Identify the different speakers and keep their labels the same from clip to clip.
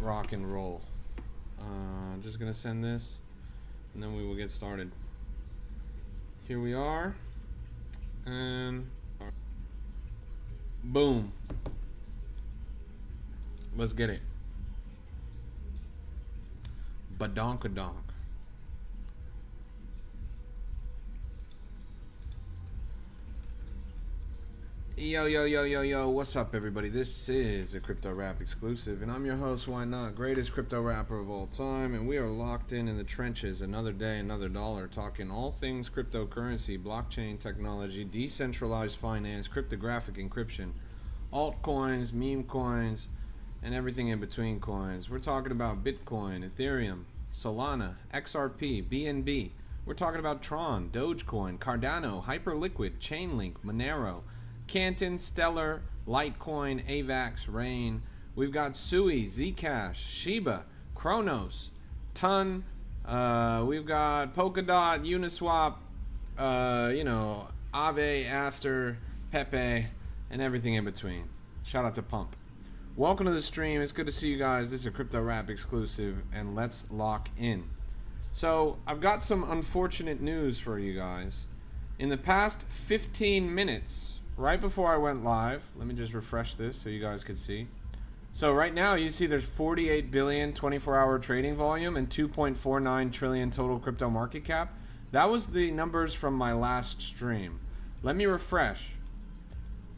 Speaker 1: rock and roll. Just gonna send this and then we will get started. Here we are, and boom, let's get it. Badonkadonk. Yo, what's up, everybody? This is a Crypto Rap exclusive, and I'm your host, Ynot, greatest crypto rapper of all time, and we are locked in the trenches, another day, another dollar, talking all things cryptocurrency, blockchain technology, decentralized finance, cryptographic encryption, altcoins, meme coins, and everything in between coins. We're talking about Bitcoin, Ethereum, Solana, XRP, BNB. We're talking about Tron, Dogecoin, Cardano, Hyperliquid, Chainlink, Monero, Canton, Stellar, Litecoin, AVAX, Rain. We've got Sui, Zcash, Shiba, Kronos, Ton. We've got Polkadot, Uniswap, Aave, Aster, Pepe, and everything in between. Shout out to Pump. Welcome to the stream. It's good to see you guys. This is a Crypto Rap exclusive, and let's lock in. So I've got some unfortunate news for you guys. In the past 15 minutes, right before I went live, let me just refresh this so you guys could see. So right now you see there's 48 billion 24-hour trading volume and 2.49 trillion total crypto market cap. That was the numbers from my last stream. Let me refresh.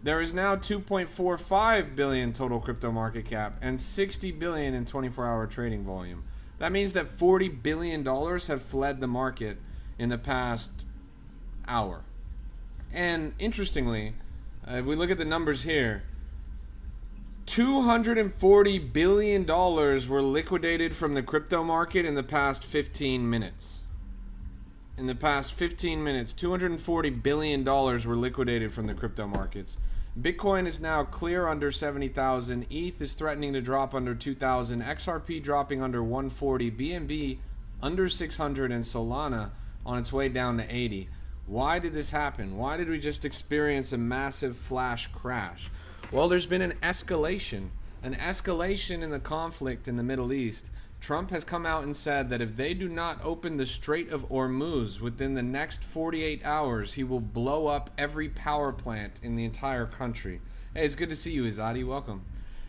Speaker 1: There is now 2.45 billion total crypto market cap and 60 billion in 24-hour trading volume. That means that $40 billion have fled the market in the past hour. And interestingly, if we look at the numbers here, $240 billion were liquidated from the crypto market in the past 15 minutes. In the past 15 minutes, $240 billion were liquidated from the crypto markets. Bitcoin is now clear under 70,000. ETH is threatening to drop under 2,000. XRP dropping under 140. BNB under 600. And Solana on its way down to 80. Why did this happen? Why did we just experience a massive flash crash? Well, there's been an escalation in the conflict in the Middle East. Trump has come out and said that if they do not open the Strait of Hormuz within the next 48 hours, he will blow up every power plant in the entire country. Hey, it's good to see you, Izadi. Welcome.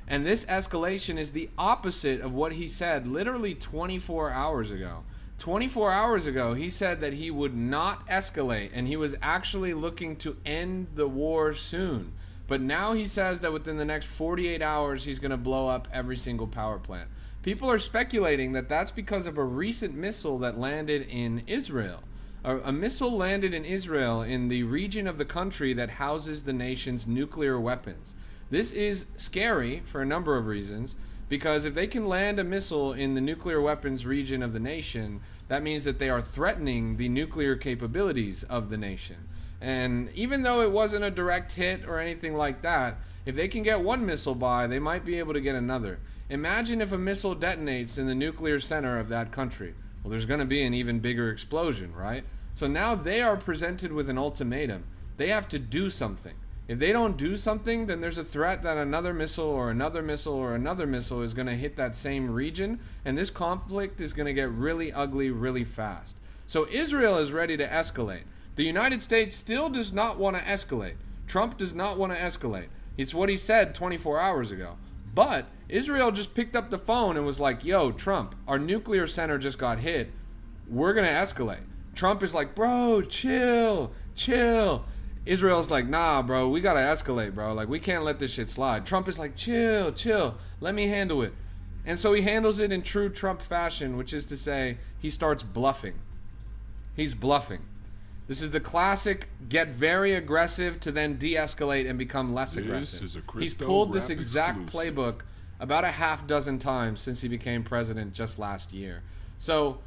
Speaker 1: And this escalation is the opposite of what he said literally 24 hours ago. 24 hours ago, he said that he would not escalate and he was actually looking to end the war soon. But now he says that within the next 48 hours, he's going to blow up every single power plant. People are speculating that that's because of a recent missile that landed in Israel. A missile landed in Israel in the region of the country that houses the nation's nuclear weapons. This is scary for a number of reasons. Because if they can land a missile in the nuclear weapons region of the nation, that means that they are threatening the nuclear capabilities of the nation. And even though it wasn't a direct hit or anything like that, if they can get one missile by, they might be able to get another. Imagine if a missile detonates in the nuclear center of that country. Well, there's going to be an even bigger explosion, right? So now they are presented with an ultimatum. They have to do something. If they don't do something, then there's a threat that another missile or another missile or another missile is going to hit that same region, and this conflict is going to get really ugly really fast. So Israel is ready to escalate. The United States still does not want to escalate. Trump does not want to escalate. It's what he said 24 hours ago. But Israel just picked up the phone and was like, yo, Trump, our nuclear center just got hit. We're going to escalate. Trump is like, bro, chill. Israel's like, nah, bro, we gotta escalate, bro. Like, we can't let this shit slide. Trump is like, chill. Let me handle it. And so he handles it in true Trump fashion, which is to say, he starts bluffing. He's bluffing. This is the classic get very aggressive to then de-escalate and become less aggressive. He's pulled this exact playbook about a half dozen times since he became president just last year. So,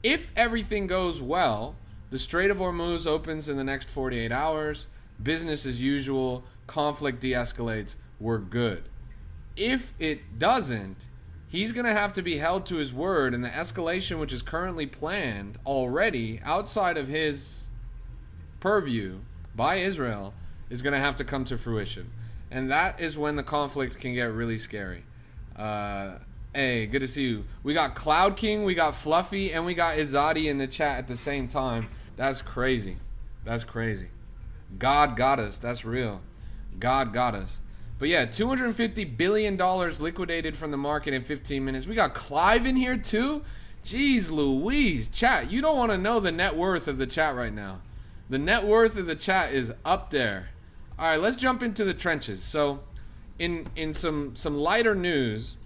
Speaker 1: if everything goes well, the Strait of Hormuz opens in the next 48 hours. Business as usual. Conflict de-escalates. We're good. If it doesn't, he's going to have to be held to his word, and the escalation which is currently planned already outside of his purview by Israel is going to have to come to fruition. And that is when the conflict can get really scary. Hey, good to see you. We got Cloud King, we got Fluffy, and we got Izadi in the chat at the same time. That's crazy. That's crazy. God got us. That's real. God got us. But yeah, $250 billion liquidated from the market in 15 minutes. We got Clive in here too? Jeez Louise. Chat, you don't want to know the net worth of the chat right now. The net worth of the chat is up there. All right, let's jump into the trenches. So in some lighter news,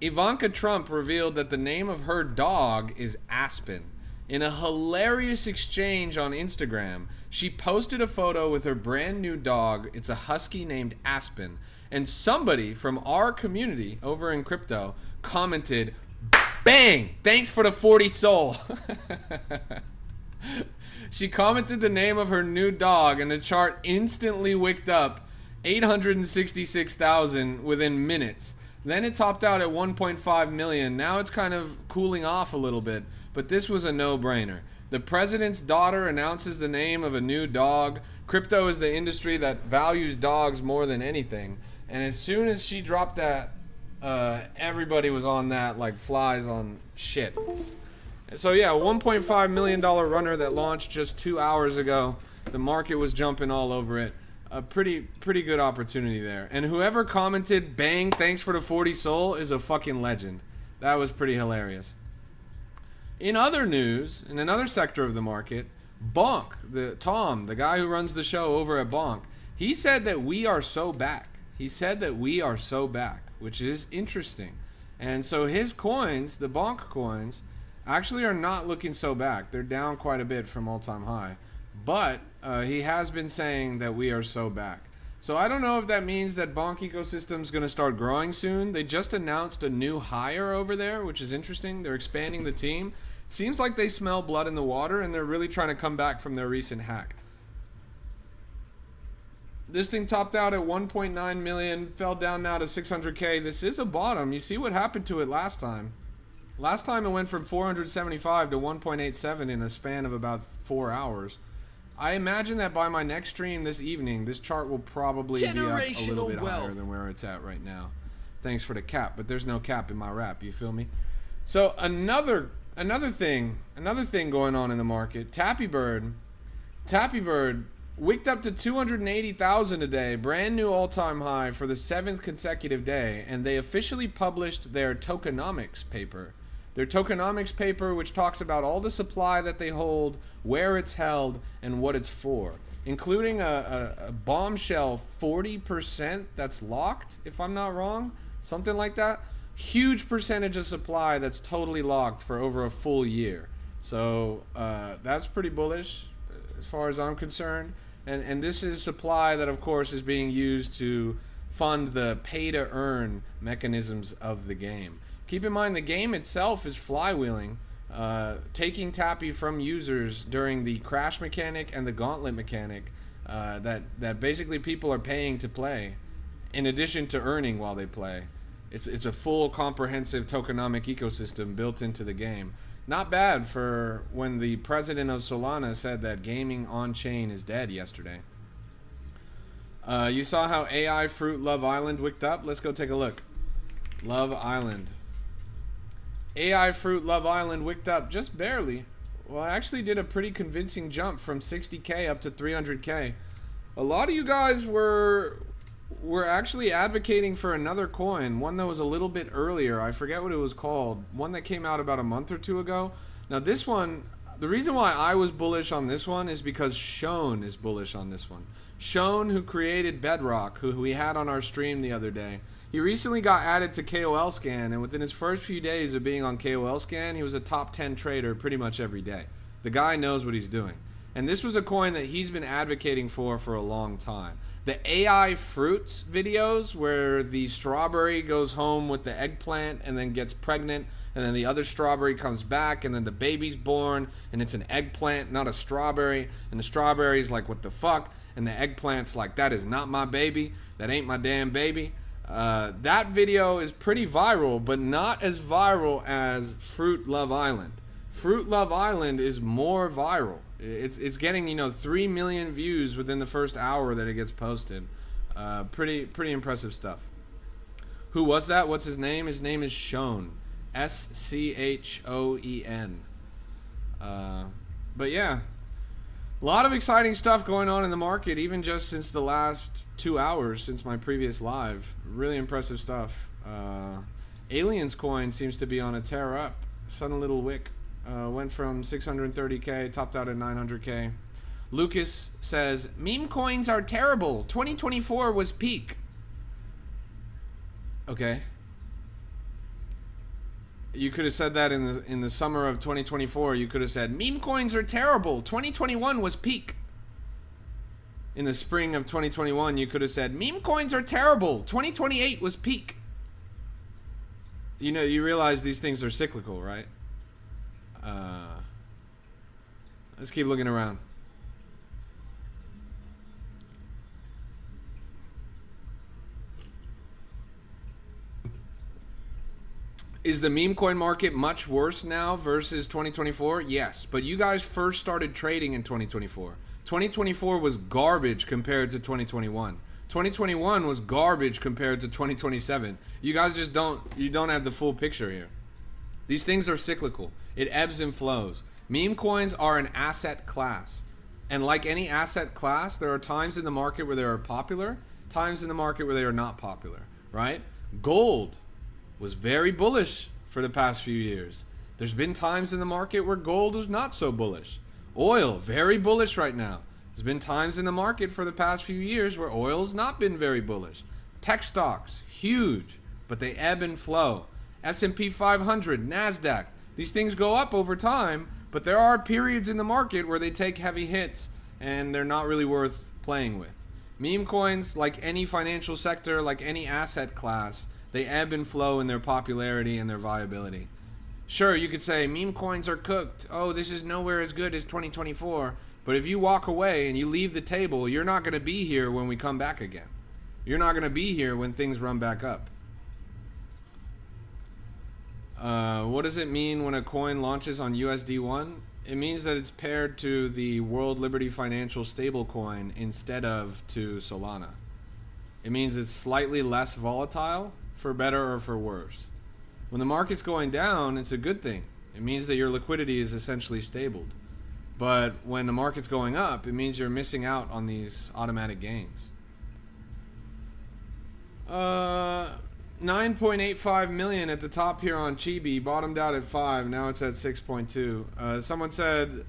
Speaker 1: Ivanka Trump revealed that the name of her dog is Aspen. In a hilarious exchange on Instagram, she posted a photo with her brand new dog. It's a husky named Aspen. And somebody from our community over in crypto commented, "Bang! Thanks for the 40 soul." She commented the name of her new dog, and the chart instantly wicked up 866,000 within minutes. Then it topped out at 1.5 million. Now it's kind of cooling off a little bit, but this was a no-brainer. The president's daughter announces the name of a new dog. Crypto is the industry that values dogs more than anything. And as soon as she dropped that, everybody was on that like flies on shit. So yeah, $1.5 million runner that launched just 2 hours ago. The market was jumping all over it. A pretty good opportunity there. And whoever commented, "Bang, thanks for the 40 soul," is a fucking legend. That was pretty hilarious. In other news, in another sector of the market, Bonk, the guy who runs the show over at Bonk, he said that we are so back. He said that we are so back, which is interesting. And so his coins, the Bonk coins, actually are not looking so back. They're down quite a bit from all-time high. But he has been saying that we are so back. So I don't know if that means that Bonk ecosystem is going to start growing soon. They just announced a new hire over there, which is interesting. They're expanding the team. It seems like they smell blood in the water, and they're really trying to come back from their recent hack. This thing topped out at 1.9 million, fell down now to 600K. This is a bottom. You see what happened to it last time. Last time it went from 475 to 1.87 in a span of about 4 hours. I imagine that by my next stream this evening, this chart will probably be up a little bit higher than where it's at right now. Thanks for the cap, but there's no cap in my rap, you feel me? So another thing going on in the market, Tappy Bird wicked up to 280,000 a day, brand new all-time high for the 7th consecutive day, and they officially published their tokenomics paper. Their tokenomics paper, which talks about all the supply that they hold, where it's held, and what it's for, including a bombshell 40% that's locked, if I'm not wrong, something like that. Huge percentage of supply that's totally locked for over a full year. So that's pretty bullish as far as I'm concerned. And this is supply that, of course, is being used to fund the pay-to-earn mechanisms of the game. Keep in mind, the game itself is flywheeling, taking Tappy from users during the crash mechanic and the gauntlet mechanic that basically people are paying to play, in addition to earning while they play. It's a full comprehensive tokenomic ecosystem built into the game. Not bad for when the president of Solana said that gaming on-chain is dead yesterday. You saw how AI Fruit Love Island wicked up? Let's go take a look. Love Island. AI Fruit Love Island wicked up just barely. Well, I actually did a pretty convincing jump from 60K up to 300K. A lot of you guys were actually advocating for another coin, one that was a little bit earlier. I forget what it was called. One that came out about a month or two ago. Now this one, the reason why I was bullish on this one is because Shone is bullish on this one. Shone, who created Bedrock, who we had on our stream the other day. He recently got added to KOL Scan, and within his first few days of being on KOL Scan, he was a top 10 trader pretty much every day. The guy knows what he's doing. And this was a coin that he's been advocating for a long time. The AI fruits videos where the strawberry goes home with the eggplant and then gets pregnant, and then the other strawberry comes back, and then the baby's born, and it's an eggplant, not a strawberry, and the strawberry's like, what the fuck? And the eggplant's like, that is not my baby, that ain't my damn baby. That video is pretty viral, but not as viral as Fruit Love Island. Fruit Love Island is more viral. It's getting 3 million views within the first hour that it gets posted. Pretty impressive stuff. Who was that? What's his name? His name is Schoen. Schoen. But yeah, a lot of exciting stuff going on in the market, even just since the last 2 hours since my previous live. Really impressive stuff. Aliens coin seems to be on a tear up. Sun a little wick. Went from 630k, topped out at 900k. Lucas says, meme coins are terrible. 2024 was peak. Okay. You could have said that in the summer of 2024. You could have said, meme coins are terrible. 2021 was peak. In the spring of 2021, you could have said, meme coins are terrible. 2028 was peak. You know, you realize these things are cyclical, right? Let's keep looking around. Is the meme coin market much worse now versus 2024? Yes, but you guys first started trading in 2024. 2024 was garbage compared to 2021. 2021 was garbage compared to 2027. You guys just don't have the full picture here. These things are cyclical. It ebbs and flows. Meme coins are an asset class. And like any asset class, there are times in the market where they are popular, times in the market where they are not popular, right? Gold was very bullish for the past few years. There's been times in the market where gold was not so bullish. Oil, very bullish right now. There's been times in the market for the past few years where oil's not been very bullish. Tech stocks, huge, but they ebb and flow. S&P 500, NASDAQ, these things go up over time, but there are periods in the market where they take heavy hits and they're not really worth playing with. Meme coins, like any financial sector, like any asset class, they ebb and flow in their popularity and their viability. Sure, you could say meme coins are cooked. Oh, this is nowhere as good as 2024. But if you walk away and you leave the table, you're not going to be here when we come back again. You're not going to be here when things run back up. What does it mean when a coin launches on USD1? It means that it's paired to the World Liberty Financial stablecoin instead of to Solana. It means it's slightly less volatile, for better or for worse. When the market's going down, it's a good thing. It means that your liquidity is essentially stabled. But when the market's going up, it means you're missing out on these automatic gains. 9.85 million at the top here on Chibi, bottomed out at 5, now it's at 6.2. Someone said,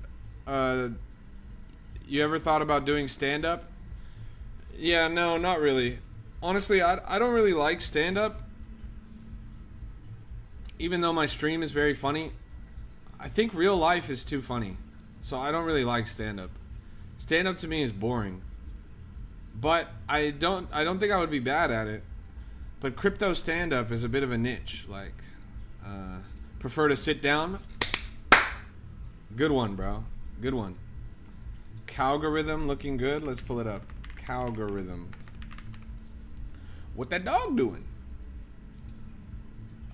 Speaker 1: you ever thought about doing stand-up? Yeah, no, not really. Honestly, I don't really like stand-up. Even though my stream is very funny, I think real life is too funny. So I don't really like stand-up. Stand-up to me is boring. But I don't think I would be bad at it. But crypto stand-up is a bit of a niche. Like, prefer to sit down. Good one, bro. Good one. Cowgorithm looking good. Let's pull it up. Cowgorithm. What that dog doing?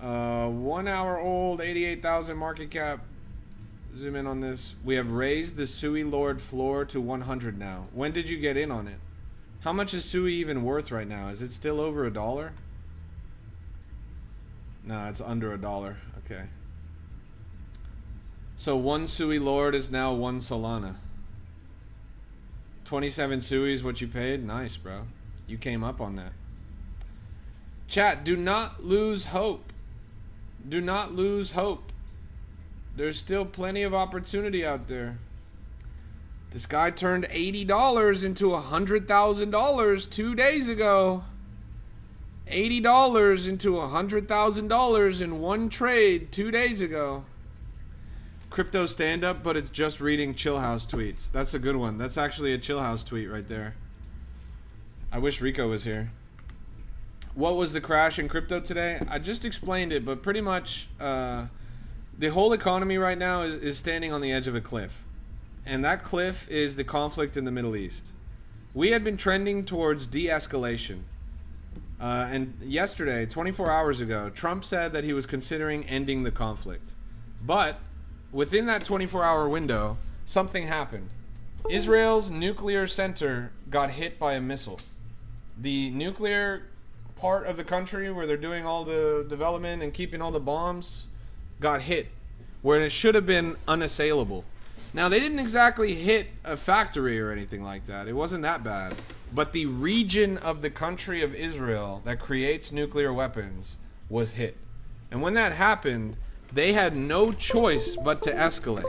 Speaker 1: 1 hour old, 88,000 market cap. Zoom in on this. We have raised the Sui Lord floor to 100 now. When did you get in on it? How much is Sui even worth right now? Is it still over $1? No, it's under $1. Okay. So 1 Sui Lord is now 1 Solana. 27 Sui is what you paid? Nice, bro. You came up on that. Chat, do not lose hope. Do not lose hope. There's still plenty of opportunity out there. This guy turned $80 into $100,000 2 days ago. $80 into $100,000 in one trade 2 days ago. Crypto stand-up, but it's just reading Chillhouse tweets. That's a good one. That's actually a Chillhouse tweet right there. I wish Rico was here. What was the crash in crypto today? I just explained it, but pretty much the whole economy right now is standing on the edge of a cliff. And that cliff is the conflict in the Middle East. We had been trending towards de-escalation. And yesterday, 24 hours ago, Trump said that he was considering ending the conflict. But within that 24-hour window, something happened. Israel's nuclear center got hit by a missile. The nuclear part of the country where they're doing all the development and keeping all the bombs got hit, where it should have been unassailable. Now, they didn't exactly hit a factory or anything like that. It wasn't that bad. But the region of the country of Israel that creates nuclear weapons was hit. And when that happened, they had no choice but to escalate.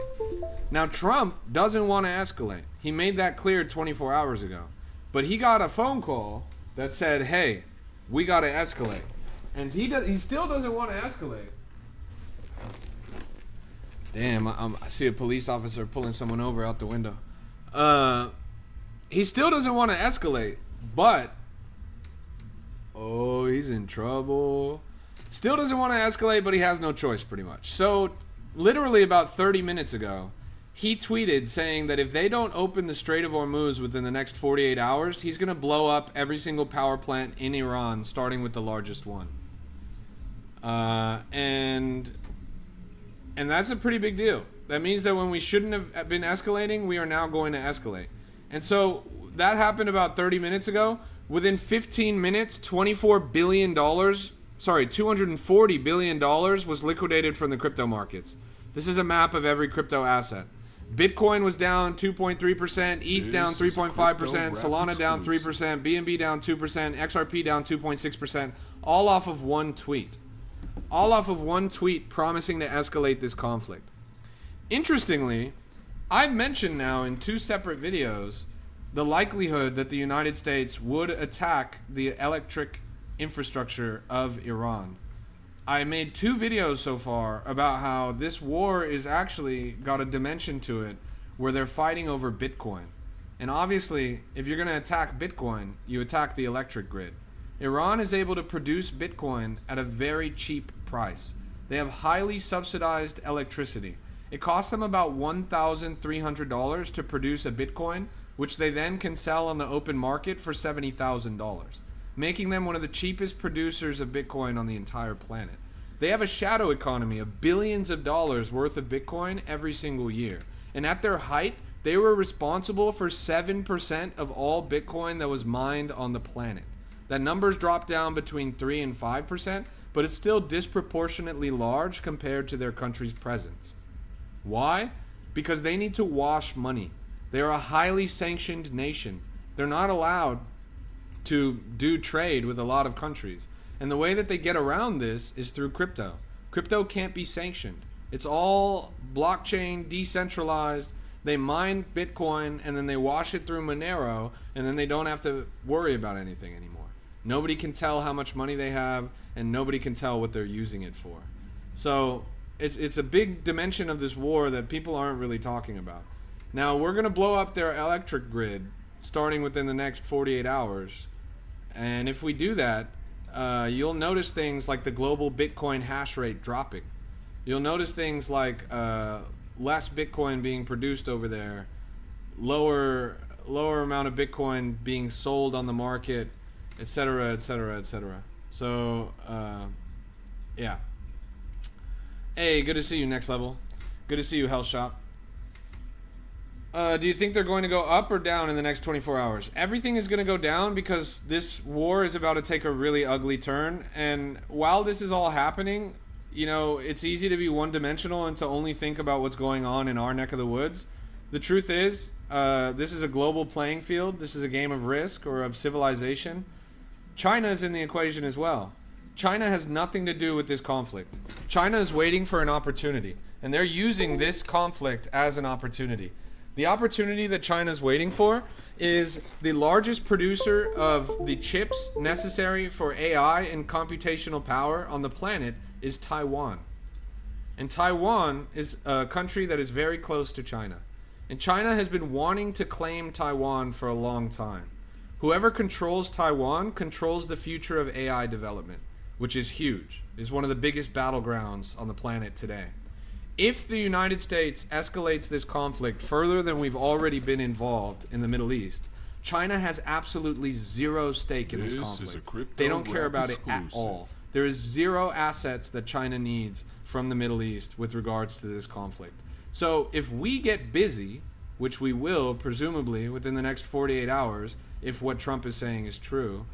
Speaker 1: Now, Trump doesn't want to escalate. He made that clear 24 hours ago. But he got a phone call that said, hey, we got to escalate. And he still doesn't want to escalate. Damn, I see a police officer pulling someone over out the window. He still doesn't want to escalate, but... Oh, he's in trouble. Still doesn't want to escalate, but he has no choice, pretty much. So, literally about 30 minutes ago, he tweeted saying that if they don't open the Strait of Hormuz within the next 48 hours, he's going to blow up every single power plant in Iran, starting with the largest one. And that's a pretty big deal. That means that when we shouldn't have been escalating, we are now going to escalate. And so that happened about 30 minutes ago. Within 15 minutes, $240 billion was liquidated from the crypto markets. This is a map of every crypto asset. Bitcoin was down 2.3%, ETH down 3.5%, Solana down 3%, BNB down 2%, XRP down 2.6%, all off of one tweet. All off of one tweet promising to escalate this conflict. Interestingly, I've mentioned now in 2 separate videos the likelihood that the United States would attack the electric infrastructure of Iran. I made 2 videos so far about how this war is actually got a dimension to it where they're fighting over Bitcoin. And obviously, if you're going to attack Bitcoin, you attack the electric grid. Iran is able to produce Bitcoin at a very cheap price. They have highly subsidized electricity. It costs them about $1,300 to produce a Bitcoin, which they then can sell on the open market for $70,000, making them one of the cheapest producers of Bitcoin on the entire planet. They have a shadow economy of billions of dollars worth of Bitcoin every single year. And at their height, they were responsible for 7% of all Bitcoin that was mined on the planet. That number's dropped down between 3 and 5%, but it's still disproportionately large compared to their country's presence. Why? Because they need to wash money. They are a highly sanctioned nation. They're not allowed to do trade with a lot of countries. And the way that they get around this is through crypto. Crypto can't be sanctioned. It's all blockchain, decentralized. They mine Bitcoin and then they wash it through Monero and then they don't have to worry about anything anymore. Nobody can tell how much money they have and nobody can tell what they're using it for. So it's a big dimension of this war that people aren't really talking about. Now, we're going to blow up their electric grid starting within the next 48 hours. And if we do that, you'll notice things like the global Bitcoin hash rate dropping. You'll notice things like less Bitcoin being produced over there, lower amount of Bitcoin being sold on the market, etc., etc., etc. So, yeah. Hey, good to see you, Next Level. Good to see you, Health Shop. Do you think they're going to go up or down in the next 24 hours? Everything is going to go down because this war is about to take a really ugly turn. And while this is all happening, you know, it's easy to be one-dimensional and to only think about what's going on in our neck of the woods. The truth is, this is a global playing field. This is a game of risk or of civilization. China is in the equation as well. China has nothing to do with this conflict. China is waiting for an opportunity, and they're using this conflict as an opportunity. The opportunity that China is waiting for is the largest producer of the chips necessary for AI and computational power on the planet is Taiwan. And Taiwan is a country that is very close to China. And China has been wanting to claim Taiwan for a long time. Whoever controls Taiwan controls the future of AI development, which is huge. It's one of the biggest battlegrounds on the planet today. If the United States escalates this conflict further than we've already been involved in the Middle East, China has absolutely zero stake in this conflict. They don't care about it at all. There is zero assets that China needs from the Middle East with regards to this conflict. So if we get busy, which we will presumably within the next 48 hours, if what Trump is saying is true,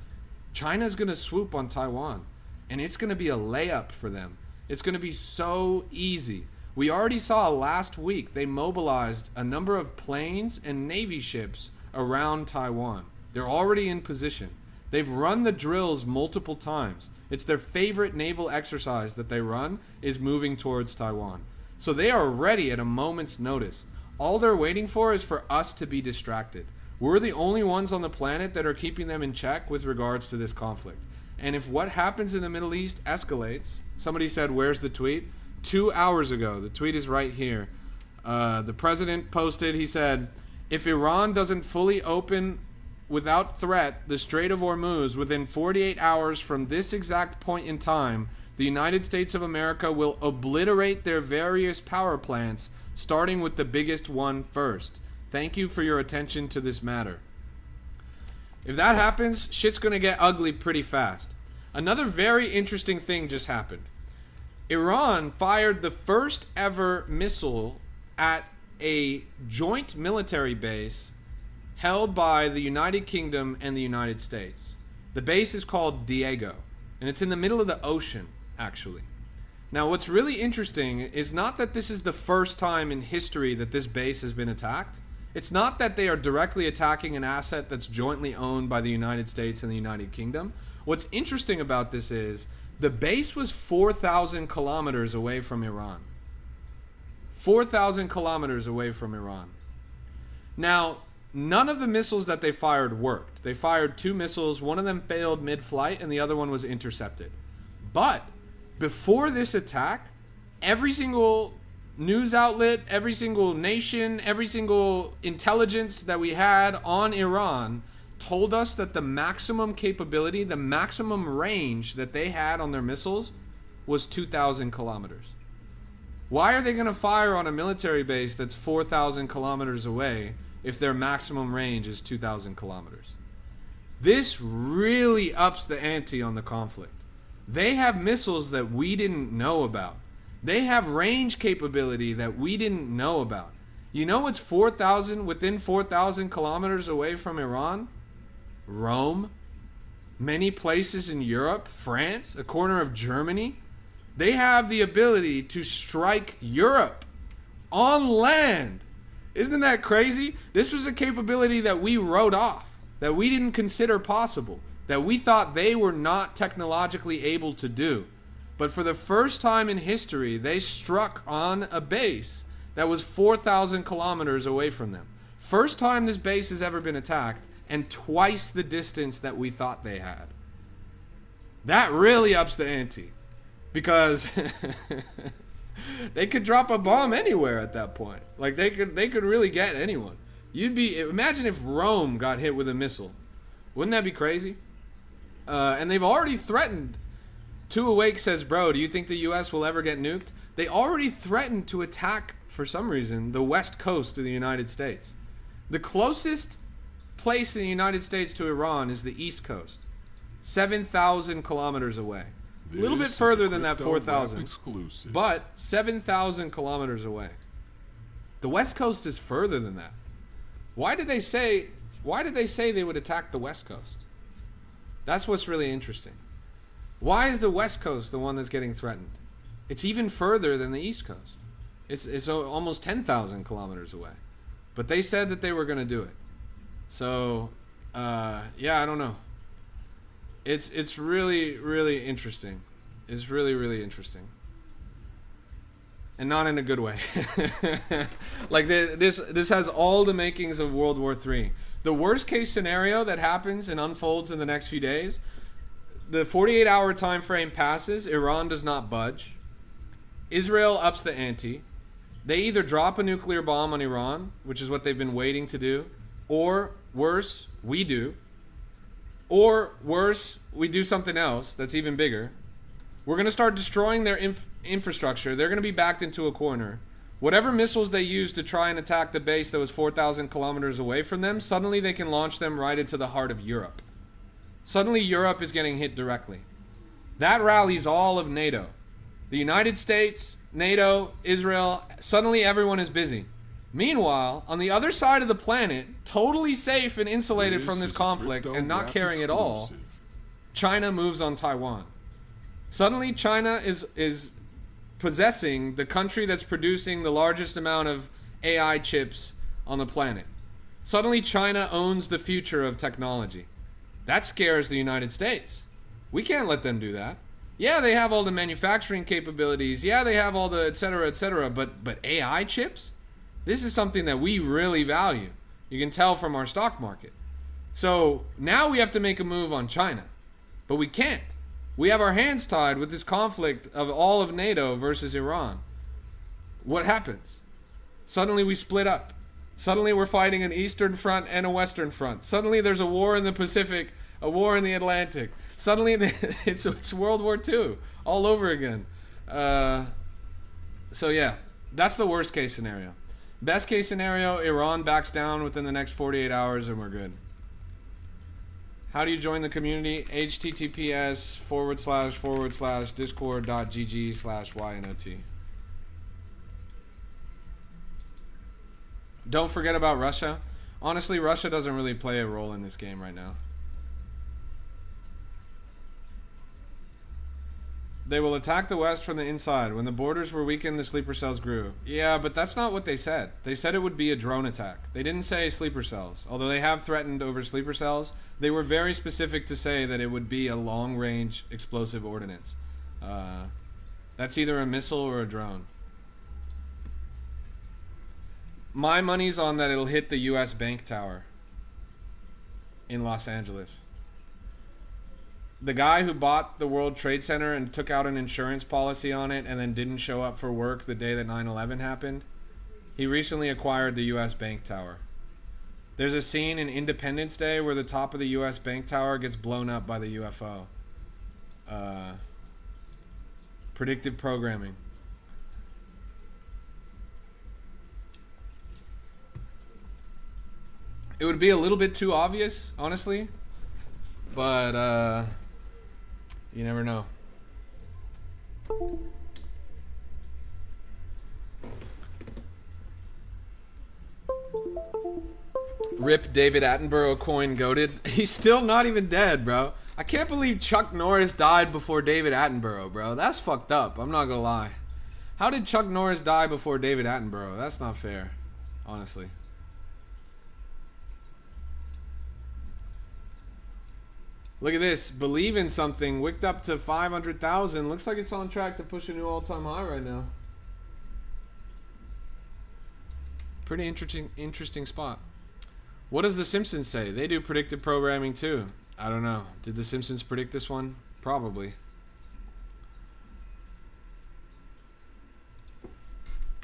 Speaker 1: China's going to swoop on Taiwan, and it's going to be a layup for them. It's going to be so easy. We already saw last week they mobilized a number of planes and Navy ships around Taiwan. They're already in position. They've run the drills multiple times. It's their favorite naval exercise that they run is moving towards Taiwan. So they are ready at a moment's notice. All they're waiting for is for us to be distracted. We're the only ones on the planet that are keeping them in check with regards to this conflict. And if what happens in the Middle East escalates, somebody said, where's the tweet? 2 hours ago, the tweet is right here. The president posted, he said, if Iran doesn't fully open without threat the Strait of Hormuz within 48 hours from this exact point in time, the United States of America will obliterate their various power plants, starting with the biggest one first. Thank you for your attention to this matter. If that happens, shit's gonna get ugly pretty fast. Another very interesting thing just happened. Iran fired the first ever missile at a joint military base held by the United Kingdom and the United States. The base is called Diego, and it's in the middle of the ocean, actually. Now, what's really interesting is not that this is the first time in history that this base has been attacked. It's not that they are directly attacking an asset that's jointly owned by the United States and the United Kingdom. What's interesting about this is the base was 4,000 kilometers away from Iran. 4,000 kilometers away from Iran. Now, none of the missiles that they fired worked. They fired 2 missiles. One of them failed mid-flight and the other one was intercepted. But before this attack, every single news outlet, every single nation, every single intelligence that we had on Iran told us that the maximum capability, the maximum range that they had on their missiles was 2,000 kilometers. Why are they going to fire on a military base that's 4,000 kilometers away if their maximum range is 2,000 kilometers? This really ups the ante on the conflict. They have missiles that we didn't know about. They have range capability that we didn't know about. You know what's within 4,000 kilometers away from Iran? Rome, many places in Europe, France, a corner of Germany. They have the ability to strike Europe on land. Isn't that crazy? This was a capability that we wrote off, that we didn't consider possible, that we thought they were not technologically able to do. But for the first time in history, they struck on a base that was 4,000 kilometers away from them. First time this base has ever been attacked, and twice the distance that we thought they had. That really ups the ante, because they could drop a bomb anywhere at that point. Like they could really get anyone. Imagine if Rome got hit with a missile. Wouldn't that be crazy? And they've already threatened. Two Awake says, bro, do you think the US will ever get nuked? They already threatened to attack, for some reason, the west coast of the United States. The closest place in the United States to Iran is the east coast, 7,000 kilometers away. A little bit further than that 4,000, but 7,000 kilometers away. The west coast is further than that. Why did they say they would attack the west coast? That's what's really interesting. Why is the west coast the one that's getting threatened? It's even further than the east coast. It's almost 10,000 kilometers away. But they said that they were going to do it. So, yeah, I don't know. It's really, really interesting. It's really, really interesting. And not in a good way. Like, this has all the makings of World War III. The worst case scenario that happens and unfolds in the next few days, the 48-hour time frame passes, Iran does not budge. Israel ups the ante. They either drop a nuclear bomb on Iran, which is what they've been waiting to do, or worse, we do. Or worse, we do something else that's even bigger. We're going to start destroying their infrastructure. They're going to be backed into a corner. Whatever missiles they use to try and attack the base that was 4,000 kilometers away from them, suddenly they can launch them right into the heart of Europe. Suddenly Europe is getting hit directly. That rallies all of NATO. The United States, NATO, Israel, suddenly everyone is busy. Meanwhile, on the other side of the planet, totally safe and insulated from this conflict and not caring at all, China moves on Taiwan. Suddenly China is possessing the country that's producing the largest amount of AI chips on the planet. Suddenly China owns the future of technology. That scares the United States. We can't let them do that. Yeah, they have all the manufacturing capabilities. Yeah, they have all the et cetera, but AI chips? This is something that we really value. You can tell from our stock market. So now we have to make a move on China. But we can't. We have our hands tied with this conflict of all of NATO versus Iran. What happens? Suddenly we split up. Suddenly we're fighting an Eastern front and a Western front. Suddenly there's a war in the Pacific, a war in the Atlantic. Suddenly it's World War II all over again. So yeah, that's the worst case scenario. Best case scenario, Iran backs down within the next 48 hours and we're good. How do you join the community? https://discord.gg/ynot. Don't forget about Russia. Honestly, Russia doesn't really play a role in this game right now. They will attack the West from the inside. When the borders were weakened, the sleeper cells grew. Yeah, but that's not what they said. They said it would be a drone attack. They didn't say sleeper cells. Although they have threatened over sleeper cells, they were very specific to say that it would be a long-range explosive ordnance. That's either a missile or a drone. My money's on that it'll hit the U.S. Bank Tower in Los Angeles. The guy who bought the World Trade Center and took out an insurance policy on it and then didn't show up for work the day that 9/11 happened, he recently acquired the U.S. Bank Tower. There's a scene in Independence Day where the top of the U.S. Bank Tower gets blown up by the UFO. Predictive programming. It would be a little bit too obvious, honestly, but you never know. Rip David Attenborough coin goated. He's still not even dead, bro. I can't believe Chuck Norris died before David Attenborough, bro. That's fucked up. I'm not gonna lie. How did Chuck Norris die before David Attenborough? That's not fair, honestly. Look at this. Believe in something. Wicked up to 500,000. Looks like it's on track to push a new all-time high right now. Pretty interesting spot. What does The Simpsons say? They do predictive programming too. I don't know. Did The Simpsons predict this one? Probably.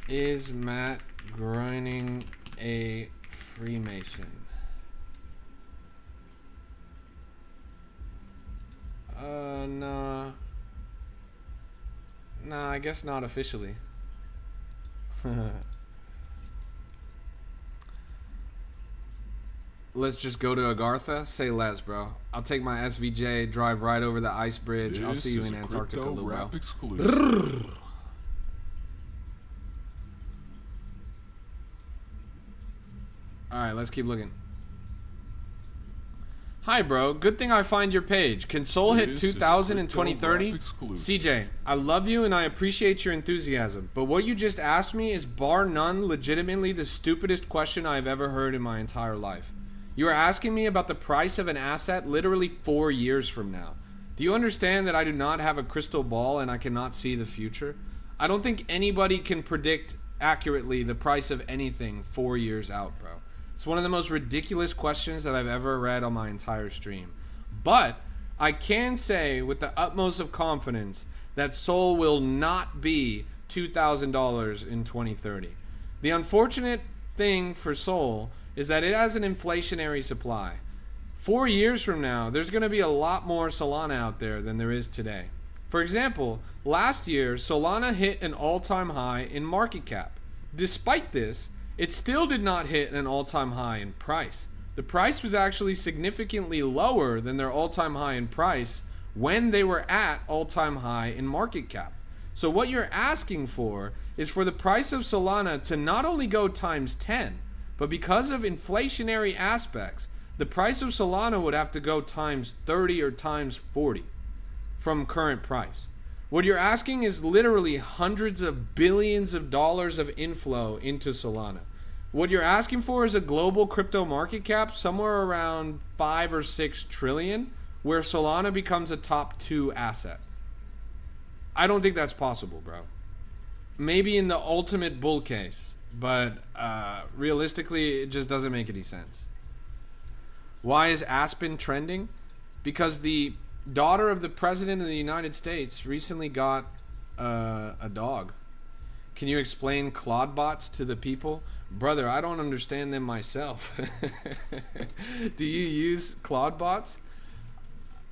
Speaker 1: Is Matt Groening a Freemason? Nah. Nah, I guess not officially. Let's just go to Agartha. Say less, bro. I'll take my SVJ, drive right over the ice bridge. I'll see you in Antarctica, little bro. Alright, let's keep looking. Hi, bro. Good thing I find your page. Can Sol hit 2,000 in 2030? CJ, I love you and I appreciate your enthusiasm, but what you just asked me is bar none legitimately the stupidest question I've ever heard in my entire life. You are asking me about the price of an asset literally 4 years from now. Do you understand that I do not have a crystal ball and I cannot see the future? I don't think anybody can predict accurately the price of anything 4 years out, bro. It's one of the most ridiculous questions that I've ever read on my entire stream. But I can say with the utmost of confidence that Sol will not be $2,000 in 2030. The unfortunate thing for Sol is that it has an inflationary supply. 4 years from now, there's going to be a lot more Solana out there than there is today. For example, last year, Solana hit an all-time high in market cap. Despite this, it still did not hit an all-time high in price. The price was actually significantly lower than their all-time high in price when they were at all-time high in market cap. So what you're asking for is for the price of Solana to not only go times 10, but because of inflationary aspects, the price of Solana would have to go times 30 or times 40 from current price. What you're asking is literally hundreds of billions of dollars of inflow into Solana. What you're asking for is a global crypto market cap somewhere around 5 or 6 trillion, where Solana becomes a top 2 asset. I don't think that's possible, bro. Maybe in the ultimate bull case, but realistically, it just doesn't make any sense. Why is Aspen trending? Because the daughter of the president of the United States recently got a dog. Can you explain Claudebots to the people? Brother, I don't understand them myself. Do you use Claudebots?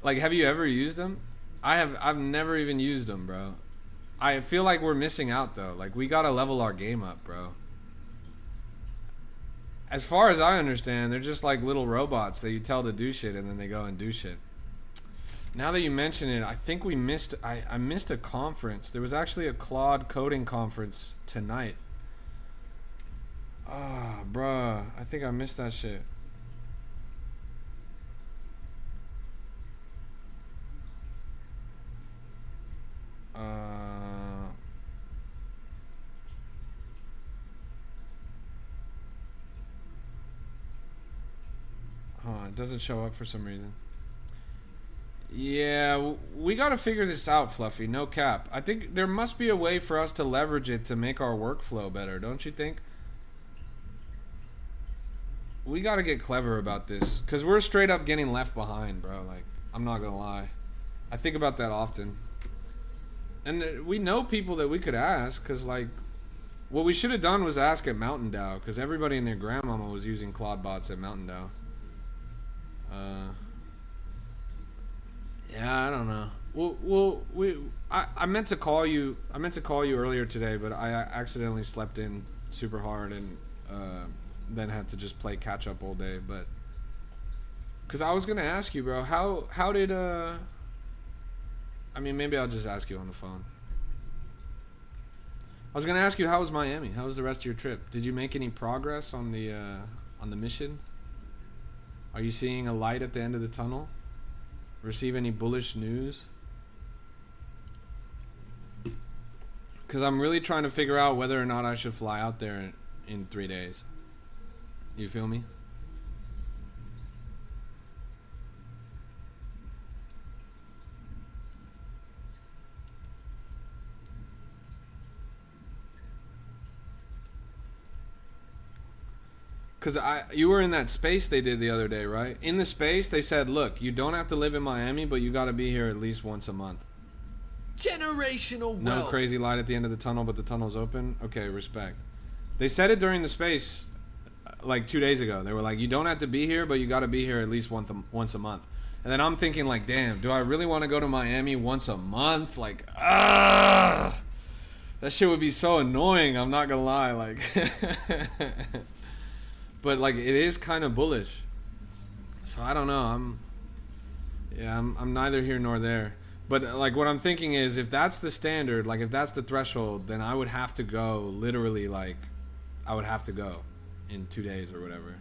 Speaker 1: Like, have you ever used them? I've never even used them, bro. I feel like we're missing out, though. Like, we gotta level our game up, bro. As far as I understand, they're just like little robots that you tell to do shit and then they go and do shit. Now that you mention it, I think we missed... I missed a conference. There was actually a Claude coding conference tonight. Ah, bruh. I think I missed that shit. It doesn't show up for some reason. Yeah, we gotta figure this out, Fluffy. No cap. I think there must be a way for us to leverage it to make our workflow better, don't you think? We gotta get clever about this, because we're straight up getting left behind, bro. Like, I'm not gonna lie. I think about that often. And we know people that we could ask, because, like, what we should have done was ask at Mountain DAO, because everybody and their grandmama was using Claudebots at Mountain DAO. Yeah, I don't know. I meant to call you. I meant to call you earlier today, but I accidentally slept in super hard and then had to just play catch up all day. But because I was gonna ask you, bro, how did I mean, maybe I'll just ask you on the phone. I was gonna ask you, how was Miami? How was the rest of your trip? Did you make any progress on the mission? Are you seeing a light at the end of the tunnel? Receive any bullish news? Because I'm really trying to figure out whether or not I should fly out there in 3 days. You feel me? Because you were in that space they did the other day, right? In the space, they said, look, you don't have to live in Miami, but you got to be here at least once a month.
Speaker 2: Generational wealth.
Speaker 1: No crazy light at the end of the tunnel, but the tunnel's open. Okay, respect. They said it during the space like 2 days ago. They were like, you don't have to be here, but you got to be here at least once a month. And then I'm thinking, like, damn, do I really want to go to Miami once a month? Like, that shit would be so annoying. I'm not going to lie. Like... But, like, it is kind of bullish. So I don't know. I'm neither here nor there. But, like, what I'm thinking is, if that's the standard, like, if that's the threshold, then I would have to go literally, like, I would have to go in 2 days or whatever.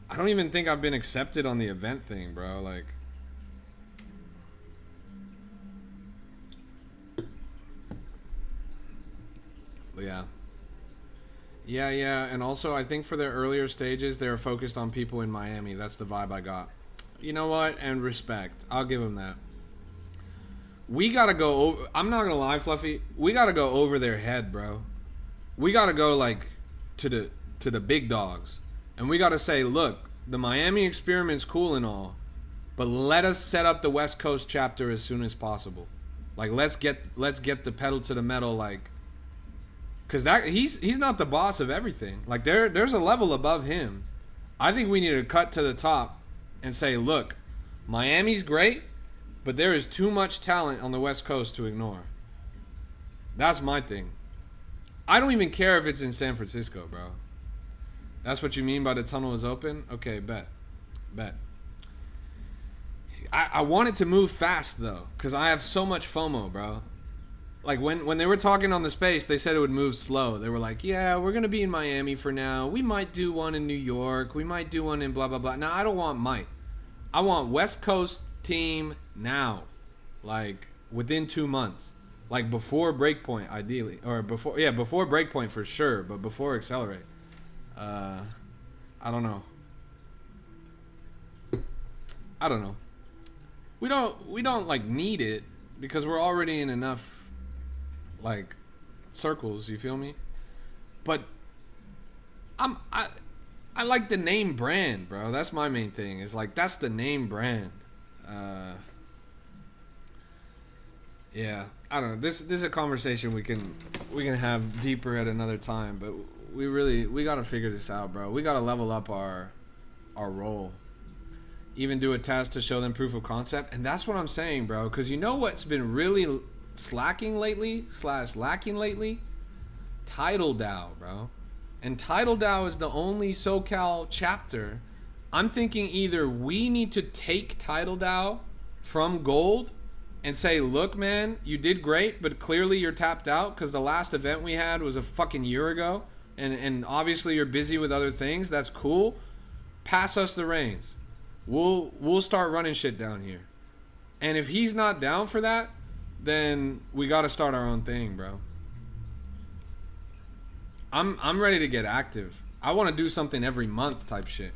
Speaker 1: I don't even think I've been accepted on the event thing, bro. Like, but yeah. Yeah, and also I think for their earlier stages, they were focused on people in Miami. That's the vibe I got. You know what? And respect. I'll give them that. We gotta go over... I'm not gonna lie, Fluffy. We gotta go over their head, bro. We gotta go, like, to the big dogs. And we gotta say, look, the Miami experiment's cool and all, but let us set up the West Coast chapter as soon as possible. Like, let's get the pedal to the metal, like... Because he's not the boss of everything. Like, there's a level above him. I think we need to cut to the top and say, look, Miami's great, but there is too much talent on the West Coast to ignore. That's my thing. I don't even care if it's in San Francisco, bro. That's what you mean by the tunnel is open? Okay, bet. I want it to move fast, though, because I have so much FOMO, bro. Like when they were talking on the space, they said it would move slow. They were like, yeah, we're gonna be in Miami for now. We might do one in New York. We might do one in blah blah blah. Now I don't want might. I want West Coast team now, like within 2 months, like before breakpoint ideally, or before breakpoint for sure, but before accelerate. I don't know. We don't like need it because we're already in enough like circles, you feel me? But I like the name brand, bro. That's my main thing. Is like that's the name brand. Yeah, I don't know. This is a conversation we can have deeper at another time, but we got to figure this out, bro. We got to level up our role. Even do a test to show them proof of concept. And that's what I'm saying, bro, cuz you know what's been really lacking lately? Tidal DAO, bro. And Tidal DAO is the only SoCal chapter. I'm thinking either we need to take Tidal DAO from Gold and say, look, man, you did great, but clearly you're tapped out because the last event we had was a fucking year ago. And obviously you're busy with other things. That's cool. Pass us the reins. We'll start running shit down here. And if he's not down for that, then we got to start our own thing, bro. I'm ready to get active. I want to do something every month type shit.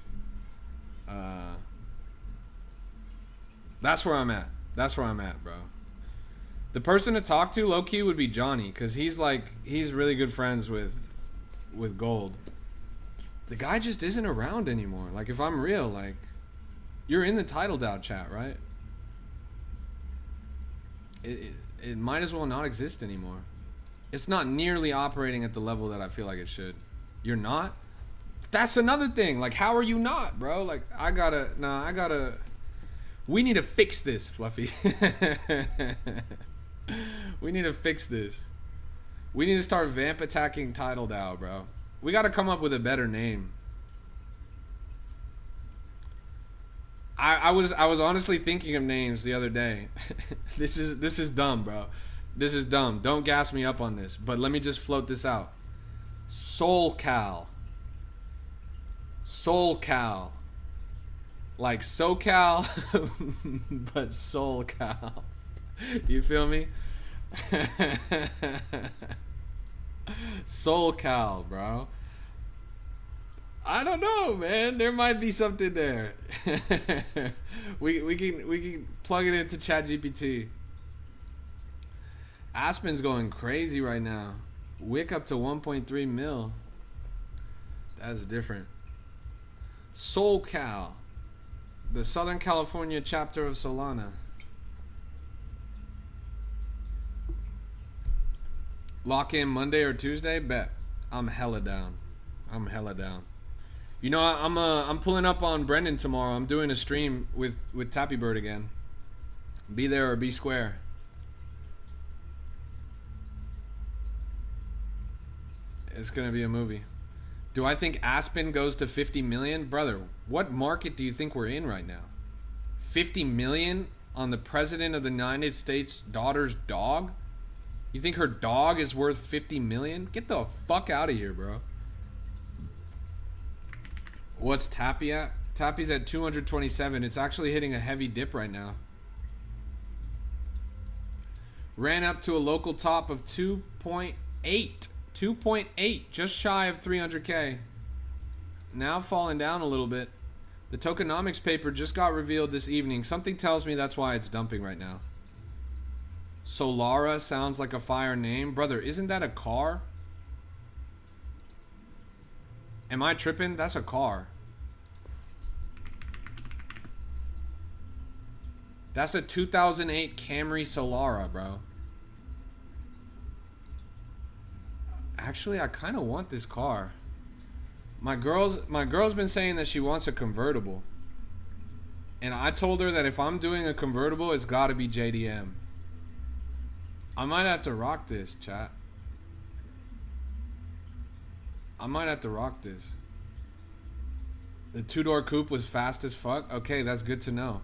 Speaker 1: That's where I'm at. Bro. The person to talk to, low key, would be Johnny, cause he's really good friends with Gold. The guy just isn't around anymore. Like, if I'm real, like, you're in the Tidal DAO chat, right? It might as well not exist anymore. It's not nearly operating at the level that I feel like it should. You're not? That's another thing. Like, how are you not, bro? Like, we need to fix this, Fluffy. We need to fix this. We need to start vamp attacking Tidal DAO, bro. We got to come up with a better name. I was honestly thinking of names the other day. This is dumb, bro. This is dumb. Don't gas me up on this, but let me just float this out. SoulCal. Like SoCal, but SoulCal. You feel me? SoulCal, bro. I don't know, man. There might be something there. we can plug it into ChatGPT. Aspen's going crazy right now. Wick up to 1.3 mil. That's different. SoulCal, the Southern California chapter of Solana. Lock in Monday or Tuesday? Bet. I'm hella down. You know, I'm pulling up on Brendan tomorrow. I'm doing a stream with Tappy Bird again. Be there or be square. It's gonna be a movie. Do I think Aspen goes to 50 million? Brother, what market do you think we're in right now? 50 million on the president of the United States' daughter's dog? You think her dog is worth 50 million? Get the fuck out of here, bro. What's Tappy at? Tappy's at 227. It's actually hitting a heavy dip right now. Ran up to a local top of 2.8. 2.8, just shy of 300K. Now falling down a little bit. The tokenomics paper just got revealed this evening. Something tells me that's why it's dumping right now. Solara sounds like a fire name. Brother, isn't that a car? Am I tripping? That's a car. That's a 2008 Camry Solara, bro. Actually, I kind of want this car. My girl's been saying that she wants a convertible. And I told her that if I'm doing a convertible, it's got to be JDM. I might have to rock this, chat. I might have to rock this. The two-door coupe was fast as fuck. Okay, that's good to know.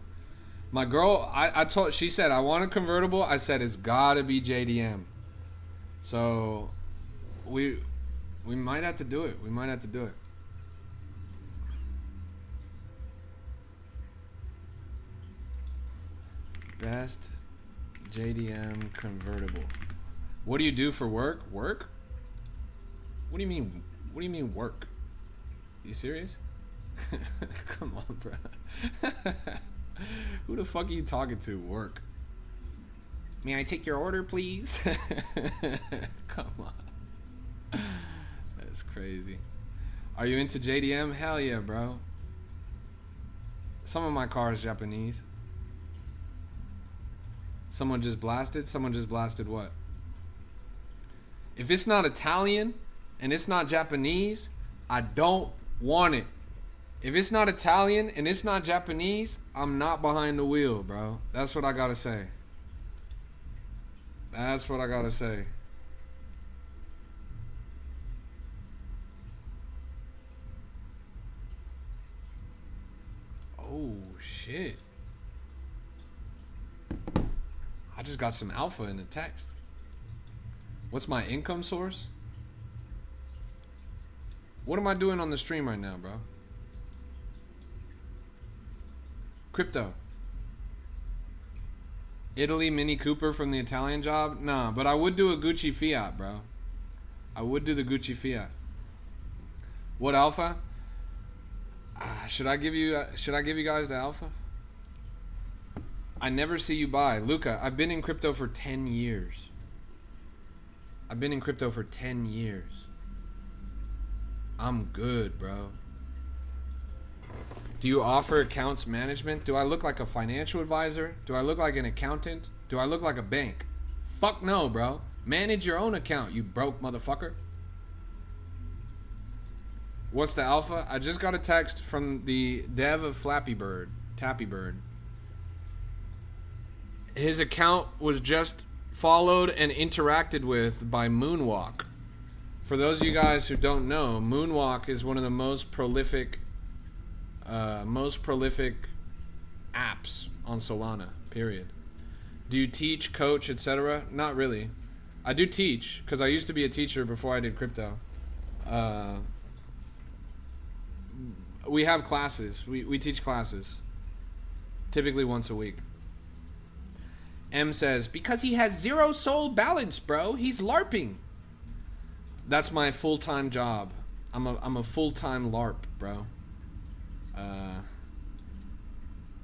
Speaker 1: My girl, she said, I want a convertible. I said, it's got to be JDM. So we might have to do it. We might have to do it. Best JDM convertible. What do you do for work? Work? What do you mean? What do you mean work? You serious? Come on, bro. Who the fuck are you talking to? Work. May I take your order, please? Come on. That's crazy. Are you into JDM? Hell yeah, bro. Some of my car is Japanese. Someone just blasted? Someone just blasted what? If it's not Italian and it's not Japanese, I don't want it. If it's not Italian and it's not Japanese, I'm not behind the wheel, bro. That's what I gotta say. That's what I gotta say. Oh, shit. I just got some alpha in the text. What's my income source? What am I doing on the stream right now, bro? Crypto. Italy Mini Cooper from the Italian job? Nah, but I would do a Gucci Fiat, bro. I would do the Gucci Fiat. What alpha? Should I give you guys the alpha? I never see you buy. Luca, I've been in crypto for 10 years. I've been in crypto for 10 years. I'm good, bro. Do you offer accounts management? Do I look like a financial advisor? Do I look like an accountant? Do I look like a bank? Fuck no, bro. Manage your own account, you broke motherfucker. What's the alpha? I just got a text from the dev of Flappy Bird, Tappy Bird. His account was just followed and interacted with by Moonwalk. For those of you guys who don't know, Moonwalk is one of the most prolific apps on Solana, period. Do you teach, coach, etc.? Not really. I do teach, because I used to be a teacher before I did crypto. We have classes. We teach classes. Typically once a week. M says, because he has zero soul balance, bro. He's LARPing. That's my full-time job. I'm a full-time LARP, bro. I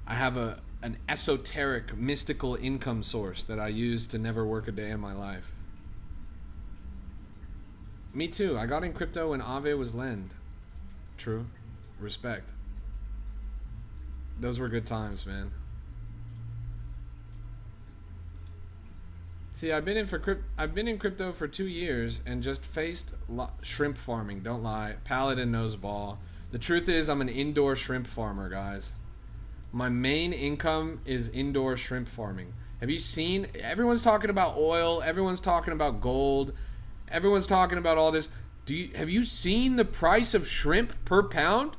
Speaker 1: have an esoteric, mystical income source that I use to never work a day in my life. Me too. I got in crypto when Aave was lend. True. Respect. Those were good times, man. See, I've been in crypto for 2 years and just faced shrimp farming. Don't lie. Paladin knows ball. The truth is, I'm an indoor shrimp farmer, guys. My main income is indoor shrimp farming. Have you seen? Everyone's talking about oil. Everyone's talking about gold. Everyone's talking about all this. Have you seen the price of shrimp per pound?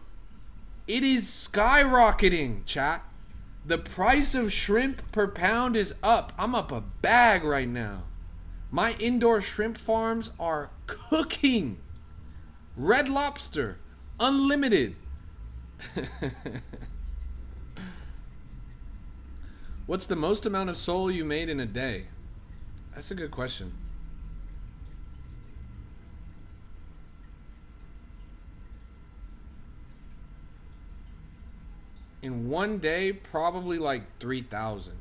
Speaker 1: It is skyrocketing, chat. The price of shrimp per pound is up. I'm up a bag right now. My indoor shrimp farms are cooking. Red Lobster, unlimited. What's the most amount of soul you made in a day? That's a good question. In one day, probably like 3,000.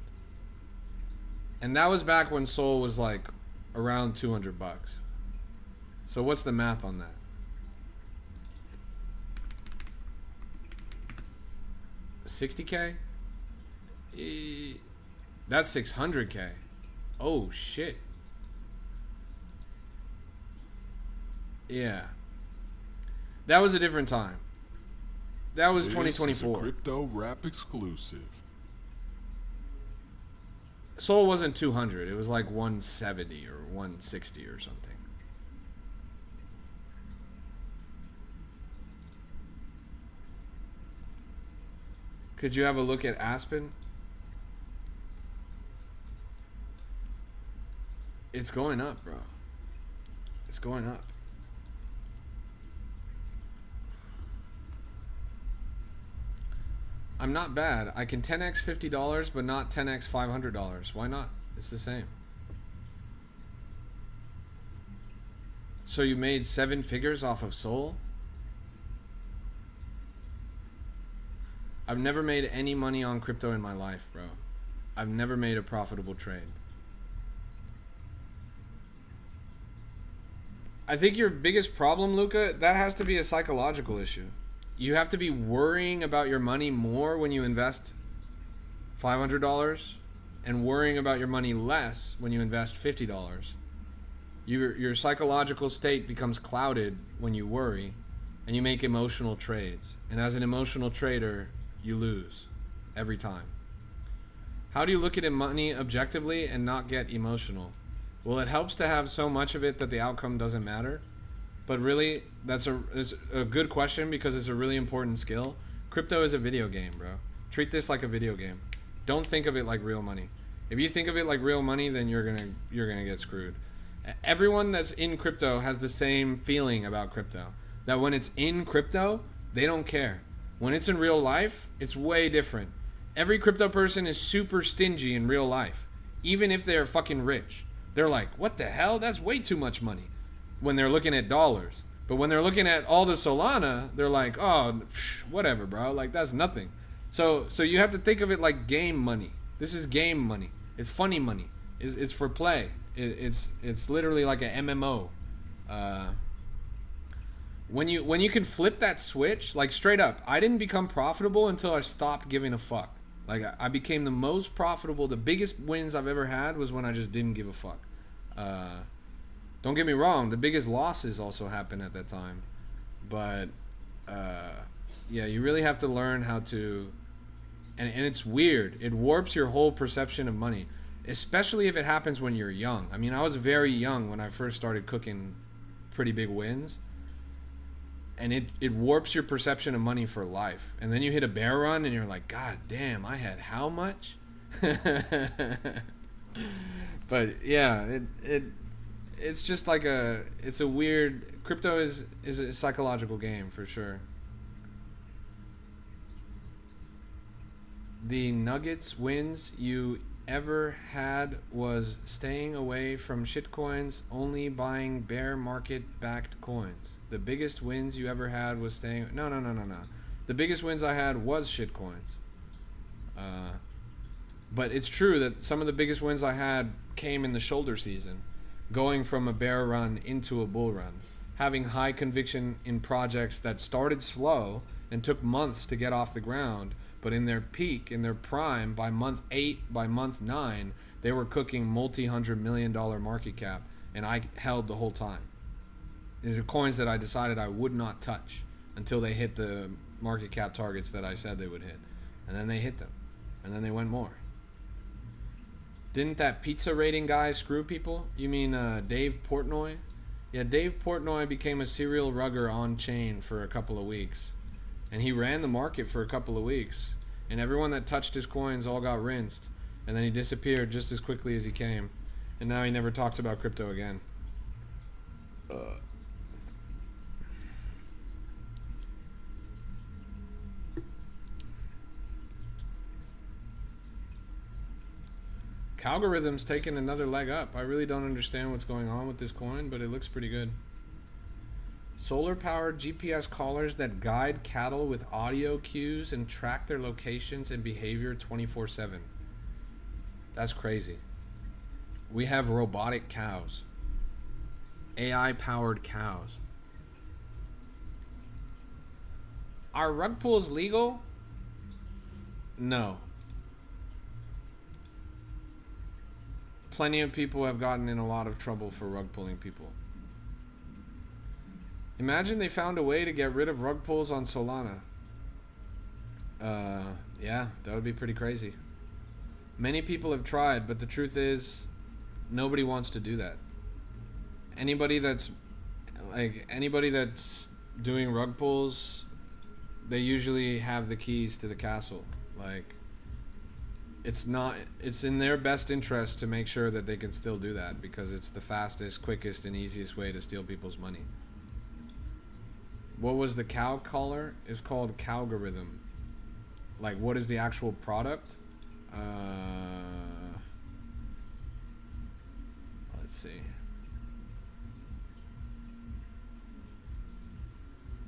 Speaker 1: And that was back when Soul was like around $200. So what's the math on that? 60K? That's 600K. Oh shit. Yeah. That was a different time. That was 2024.
Speaker 3: This is a crypto rap exclusive.
Speaker 1: Soul wasn't 200. It was like 170 or 160 or something. Could you have a look at Aspen? It's going up, bro. It's going up. I'm not bad. I can 10x $50, but not 10x $500. Why not? It's the same. So you made 7 figures off of Sol? I've never made any money on crypto in my life, bro. I've never made a profitable trade. I think your biggest problem, Luca, that has to be a psychological issue. You have to be worrying about your money more when you invest $500 and worrying about your money less when you invest $50. Your psychological state becomes clouded when you worry and you make emotional trades. And as an emotional trader, you lose every time. How do you look at money objectively and not get emotional? Well, it helps to have so much of it that the outcome doesn't matter. But really, it's a good question because it's a really important skill. Crypto is a video game, bro. Treat this like a video game. Don't think of it like real money. If you think of it like real money, then you're gonna get screwed. Everyone that's in crypto has the same feeling about crypto. That when it's in crypto, they don't care. When it's in real life, it's way different. Every crypto person is super stingy in real life, even if they're fucking rich. They're like, what the hell? That's way too much money when they're looking at dollars. But when they're looking at all the Solana, they're like, oh, whatever, bro. Like, that's nothing. So you have to think of it like game money. This is game money. It's funny money. It's for play. It's literally like an MMO. When you can flip that switch, like straight up, I didn't become profitable until I stopped giving a fuck. Like I became the most profitable. The biggest wins I've ever had was when I just didn't give a fuck. Don't get me wrong, the biggest losses also happened at that time. But yeah, you really have to learn how to, and it's weird. It warps your whole perception of money, especially if it happens when you're young. I mean, I was very young when I first started cooking pretty big wins. And it warps your perception of money for life. And then you hit a bear run and you're like, God damn, I had how much? But yeah, it's just like it's a weird, crypto is a psychological game for sure. The Nuggets wins you ever had was staying away from shitcoins, only buying bear market backed coins. The biggest wins you ever had was staying... No. The biggest wins I had was shitcoins. But it's true that some of the biggest wins I had came in the shoulder season. Going from a bear run into a bull run. Having high conviction in projects that started slow and took months to get off the ground, but in their peak, in their prime, by month 8, by month 9, they were cooking multi-$100 million market cap, and I held the whole time. These are coins that I decided I would not touch until they hit the market cap targets that I said they would hit. And then they hit them. And then they went more. Didn't that pizza rating guy screw people? You mean Dave Portnoy? Yeah, Dave Portnoy became a serial rugger on chain for a couple of weeks. And he ran the market for a couple of weeks. And everyone that touched his coins all got rinsed. And then he disappeared just as quickly as he came. And now he never talks about crypto again. Algorithm's taking another leg up. I really don't understand what's going on with this coin, but it looks pretty good. Solar-powered GPS collars that guide cattle with audio cues and track their locations and behavior 24/7. That's crazy. We have robotic cows. AI-powered cows. Are rug pulls legal? No. Plenty of people have gotten in a lot of trouble for rug pulling people. Imagine they found a way to get rid of rug pulls on Solana. Yeah, that would be pretty crazy. Many people have tried, but the truth is, nobody wants to do that. Anybody that's doing rug pulls, they usually have the keys to the castle. Like, It's not. It's in their best interest to make sure that they can still do that because it's the fastest, quickest, and easiest way to steal people's money. What was the cow collar? It's called Cowgorithm. Like, what is the actual product? Let's see.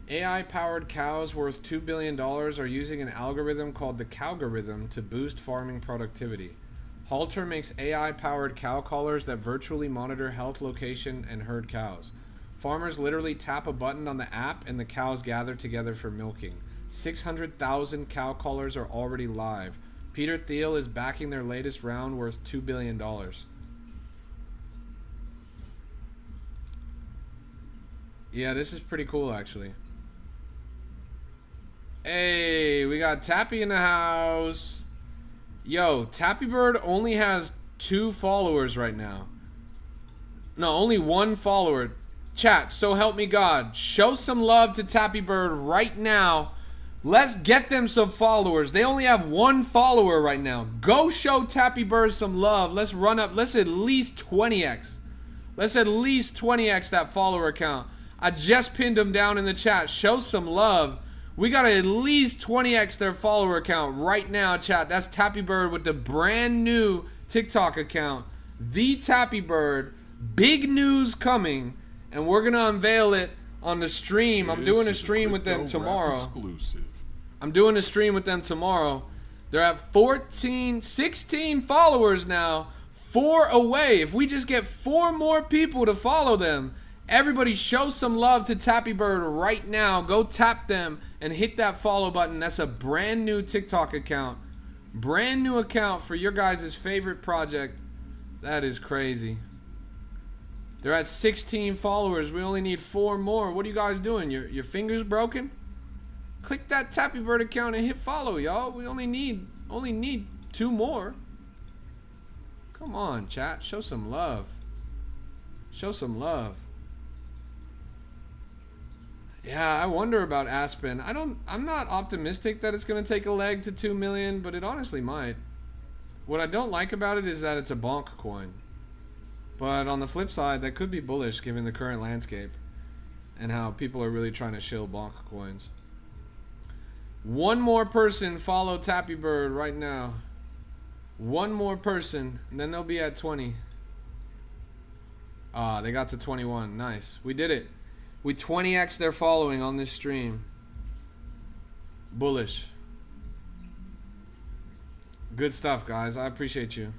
Speaker 1: AI-powered cows worth $2 billion are using an algorithm called the Cowgorithm to boost farming productivity. Halter makes AI-powered cow collars that virtually monitor health, location, and herd cows. Farmers literally tap a button on the app and the cows gather together for milking. 600,000 cow collars are already live. Peter Thiel is backing their latest round worth $2 billion. Yeah, this is pretty cool actually. Hey, we got Tappy in the house. Yo, Tappy Bird only has 2 followers right now. No, only 1 follower. Chat, so help me God. Show some love to Tappy Bird right now. Let's get them some followers. They only have 1 follower right now. Go show Tappy Bird some love. Let's run up. Let's at least 20x. Let's at least 20x that follower count. I just pinned them down in the chat. Show some love. We got to at least 20x their follower count right now, chat. That's Tappy Bird with the brand new TikTok account. The Tappy Bird. Big news coming. And we're going to unveil it on the stream. I'm doing a stream with them tomorrow. I'm doing a stream with them tomorrow. They're at 16 followers now. 4 away. If we just get 4 more people to follow them, everybody show some love to Tappy Bird right now. Go tap them and hit that follow button. That's a brand new TikTok account. Brand new account for your guys' favorite project. That is crazy. They're at 16 followers. We only need 4 more. What are you guys doing? Your fingers broken? Click that Tappy Bird account and hit follow, y'all. We only need 2 more. Come on, chat. Show some love. Show some love. Yeah, I wonder about Aspen. I'm not optimistic that it's going to take a leg to 2 million, but it honestly might. What I don't like about it is that it's a bonk coin. But on the flip side, that could be bullish given the current landscape and how people are really trying to shill bonk coins. 1 more person follow Tappy Bird right now. 1 more person, and then they'll be at 20. Ah, they got to 21. Nice. We did it. We 20x their following on this stream. Bullish. Good stuff, guys. I appreciate you.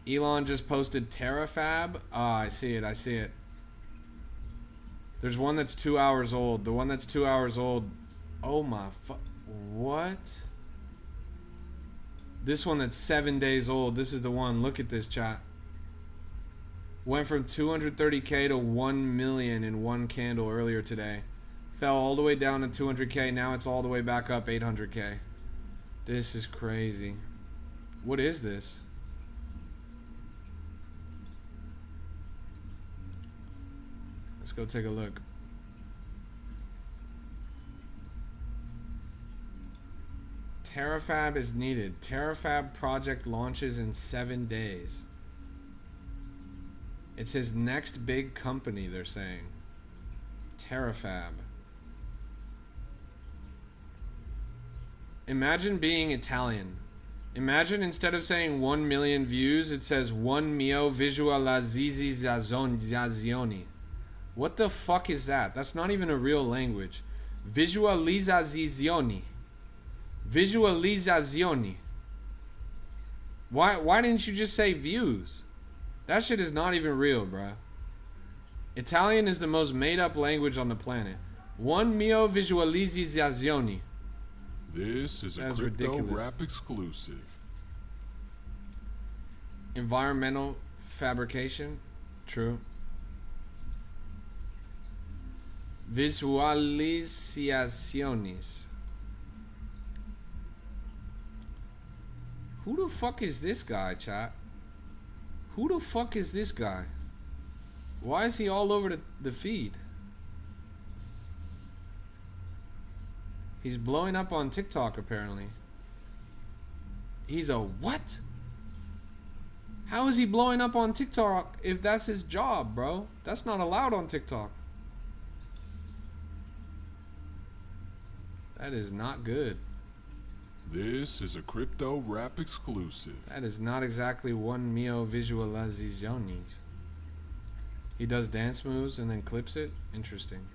Speaker 1: Elon just posted TerraFab. Ah, I see it. I see it. There's one that's 2 hours old. The one that's 2 hours old. Oh my what? This one that's 7 days old. This is the one. Look at this, chat. Went from 230k to 1 million in 1 candle earlier today. Fell all the way down to 200k. Now it's all the way back up 800k. This is crazy. What is this? Let's go take a look. TerraFab is needed. TerraFab project launches in 7 days. It's his next big company, they're saying. TerraFab. Imagine being Italian. Imagine instead of saying 1 million views, it says 1 mio visualizzazioni. What the fuck is that? That's not even a real language. Visualizzazioni. Visualizzazioni. Why didn't you just say views? That shit is not even real, bruh. Italian is the most made up language on the planet. 1 mio visualizzazioni.
Speaker 3: This is a crypto
Speaker 1: ridiculous.
Speaker 3: rap exclusive.
Speaker 1: Environmental fabrication. True. Visualizaciones. Who the fuck is this guy, chat? Who the fuck is this guy? Why is he all over the feed? He's blowing up on TikTok apparently. He's a what? How is he blowing up on TikTok if that's his job, bro? That's not allowed on TikTok. That is not good.
Speaker 3: This is a crypto rap exclusive.
Speaker 1: That is not exactly one mio visualizaciones. He does dance moves and then clips it. Interesting.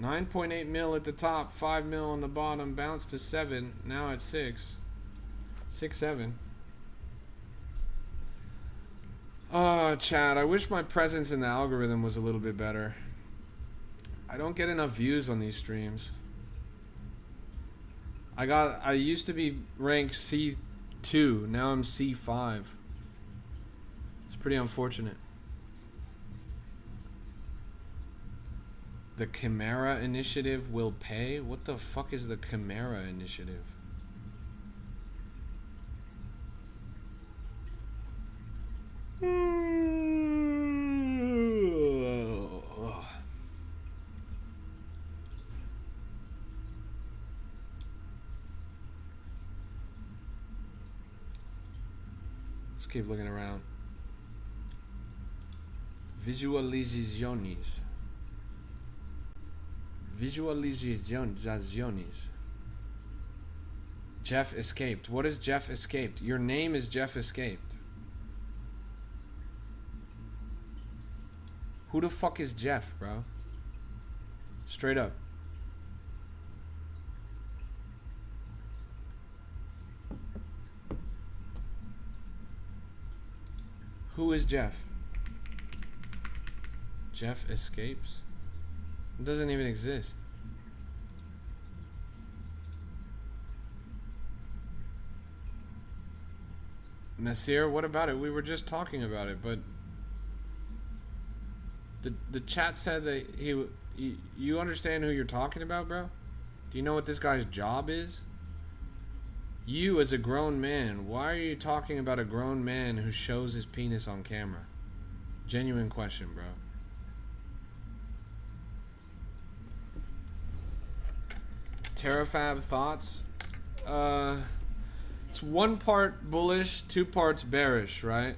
Speaker 1: 9.8 mil at the top, 5 mil on the bottom, bounced to 7, now at 6. 6, 7. Oh, Chad, I wish my presence in the algorithm was a little bit better. I don't get enough views on these streams. I used to be ranked C2, now I'm C5. It's pretty unfortunate. The Chimera Initiative will pay? What the fuck is the Chimera Initiative? Let's keep looking around. Visualizaciones. Visualizaciones. Jeff escaped. What is Jeff escaped? Your name is Jeff escaped. Who the fuck is Jeff, bro? Straight up. Who is Jeff? Jeff escapes? It doesn't even exist. Nasir, what about it? We were just talking about it, but the chat said that you understand who you're talking about, bro? Do you know what this guy's job is? You as a grown man, why are you talking about a grown man who shows his penis on camera? Genuine question, bro. Terafab thoughts? It's 1 part bullish, 2 parts bearish, right?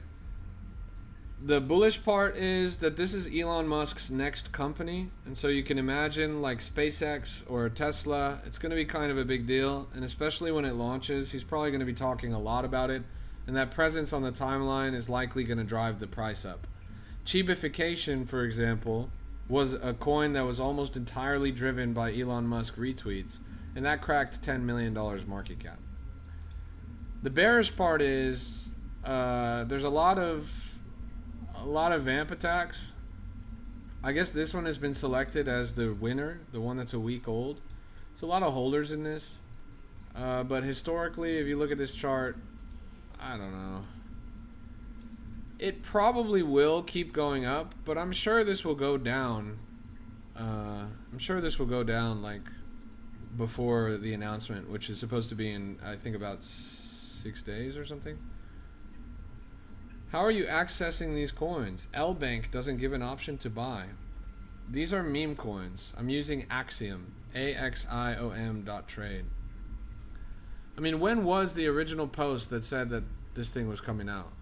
Speaker 1: The bullish part is that this is Elon Musk's next company, and so you can imagine like SpaceX or Tesla, it's going to be kind of a big deal, and especially when it launches, he's probably going to be talking a lot about it, and that presence on the timeline is likely going to drive the price up. Chibification, for example, was a coin that was almost entirely driven by Elon Musk retweets, and that cracked $10 million market cap. The bearish part is there's a lot of vamp attacks. I guess this one has been selected as the winner, the one that's a week old. There's a lot of holders in this, but historically, if you look at this chart, I don't know. It probably will keep going up, but I'm sure this will go down. I'm sure this will go down like before the announcement, which is supposed to be in, I think, about 6 days or something. How are you accessing these coins? L-Bank doesn't give an option to buy. These are meme coins. I'm using Axiom, AXIOM.trade. I mean, when was the original post that said that this thing was coming out?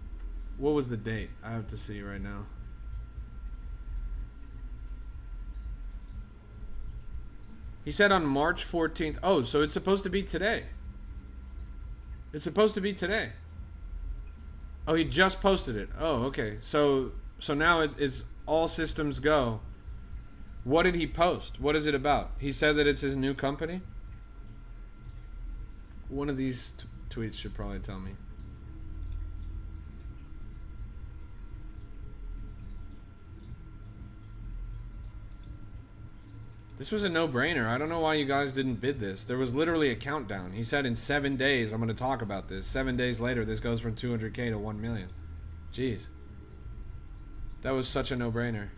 Speaker 1: What was the date? I have to see right now. He said on March 14th. Oh, so it's supposed to be today. It's supposed to be today. Oh, he just posted it. Oh, okay. So now it's all systems go. What did he post? What is it about? He said that it's his new company? One of these tweets should probably tell me. This was a no-brainer. I don't know why you guys didn't bid this. There was literally a countdown. He said in 7 days, I'm going to talk about this. 7 days later, this goes from 200K to 1 million. Jeez. That was such a no-brainer.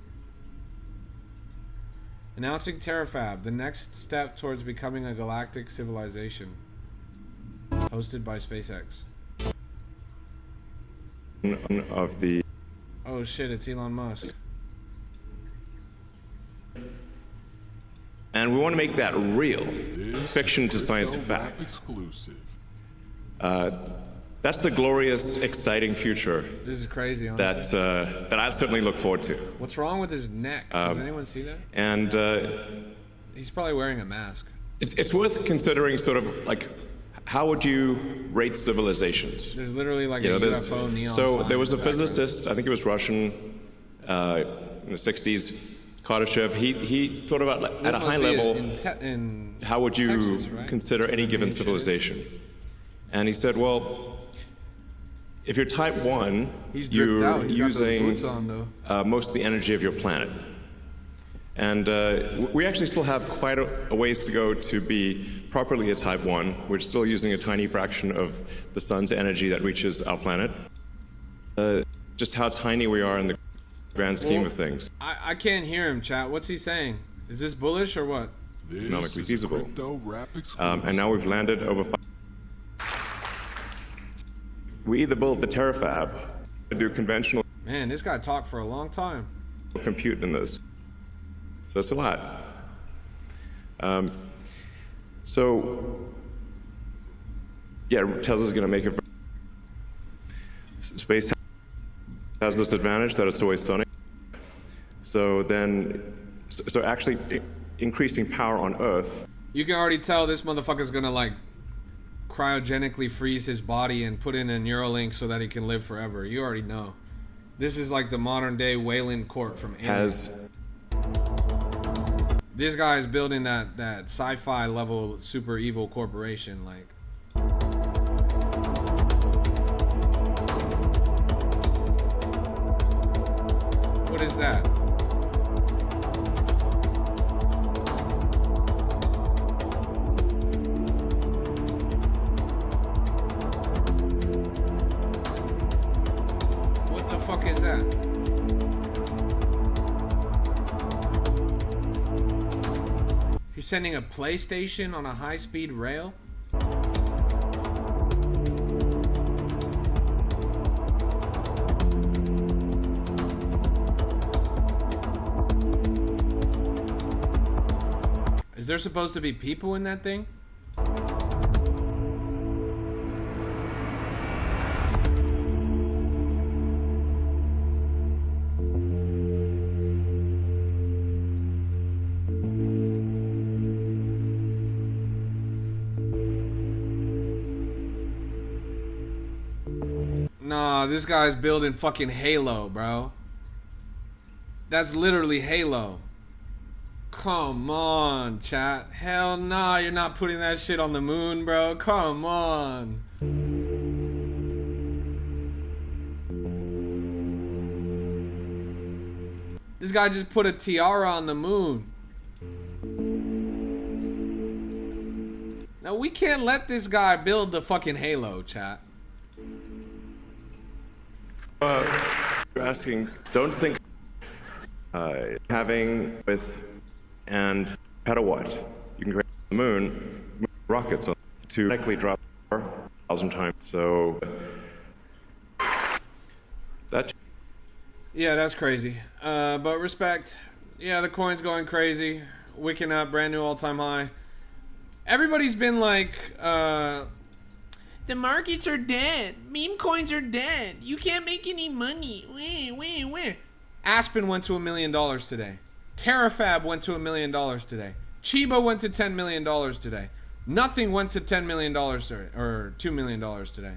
Speaker 1: Announcing Terafab, the next step towards becoming a galactic civilization. Hosted by SpaceX.
Speaker 4: Of the...
Speaker 1: Oh shit, it's Elon Musk.
Speaker 4: And we want to make that real,
Speaker 3: This
Speaker 4: fiction to
Speaker 3: is
Speaker 4: science
Speaker 3: crypto rap
Speaker 4: fact.
Speaker 3: exclusive.
Speaker 4: That's the glorious, exciting future
Speaker 1: This is crazy, honestly.
Speaker 4: that I certainly look forward to.
Speaker 1: What's wrong with his neck? Does anyone see that?
Speaker 4: And
Speaker 1: He's probably wearing a mask.
Speaker 4: it's worth considering sort of like, how would you rate civilizations?
Speaker 1: There's literally like
Speaker 4: You know,
Speaker 1: a
Speaker 4: there's-
Speaker 1: UFO neon
Speaker 4: so
Speaker 1: sign
Speaker 4: there was
Speaker 1: in
Speaker 4: a
Speaker 1: the background.
Speaker 4: physicist, I think it was Russian, in the 60s, Kardashev. He thought about like,
Speaker 1: This
Speaker 4: at a
Speaker 1: must
Speaker 4: high
Speaker 1: be
Speaker 4: level,
Speaker 1: in
Speaker 4: how would you
Speaker 1: Texas, right?
Speaker 4: consider any given
Speaker 1: Ancient.
Speaker 4: civilization? And he said, well, if you're type 1,
Speaker 1: He's dripped
Speaker 4: you're
Speaker 1: out. He's got those
Speaker 4: using
Speaker 1: boots on, though.
Speaker 4: most of the energy of your planet. And we actually still have quite a ways to go to be properly a type 1. We're still using a tiny fraction of the sun's energy that reaches our planet. Just how tiny we are in the grand scheme
Speaker 1: Well,
Speaker 4: of things.
Speaker 1: I can't hear him, chat. What's he saying? Is this bullish or what?
Speaker 3: This
Speaker 4: Economically
Speaker 3: is
Speaker 4: feasible.
Speaker 3: a crypto rap exclusive.
Speaker 4: And now we've landed over 5. We either build the terafab to do conventional
Speaker 1: Man, this guy talked for a long time.
Speaker 4: compute in this. So it's a lot. So, yeah, Tesla's going to make it. Space has this advantage that it's always sunny. So actually increasing power on Earth.
Speaker 1: You can already tell this motherfucker's gonna like cryogenically freeze his body and put in a Neuralink so that he can live forever. You already know. This is like the modern day Wayland Court from Alien.
Speaker 4: Has
Speaker 1: This guy is building that sci-fi level super evil corporation. Like, what is that? What the fuck is that? He's sending a PlayStation on a high-speed rail? Is there supposed to be people in that thing? Nah, this guy's building fucking Halo, bro. That's literally Halo. Come on, chat. Hell nah, you're not putting that shit on the moon, bro. Come on. This guy just put a tiara on the moon. Now we can't let this guy build the fucking Halo, chat.
Speaker 4: you're asking, don't think having with and petawatt. You can create the moon rockets to likely drop 1,000 times. So that.
Speaker 1: Yeah, that's crazy. But respect. Yeah, the coin's going crazy. Wicking up, brand new all-time high. Everybody's been like, the markets are dead. Meme coins are dead. You can't make any money. Where? Aspen went to $1 million today. Terafab went to $1 million today. Chiba went to $10 million today. Nothing went to $10 million today, or $2 million today.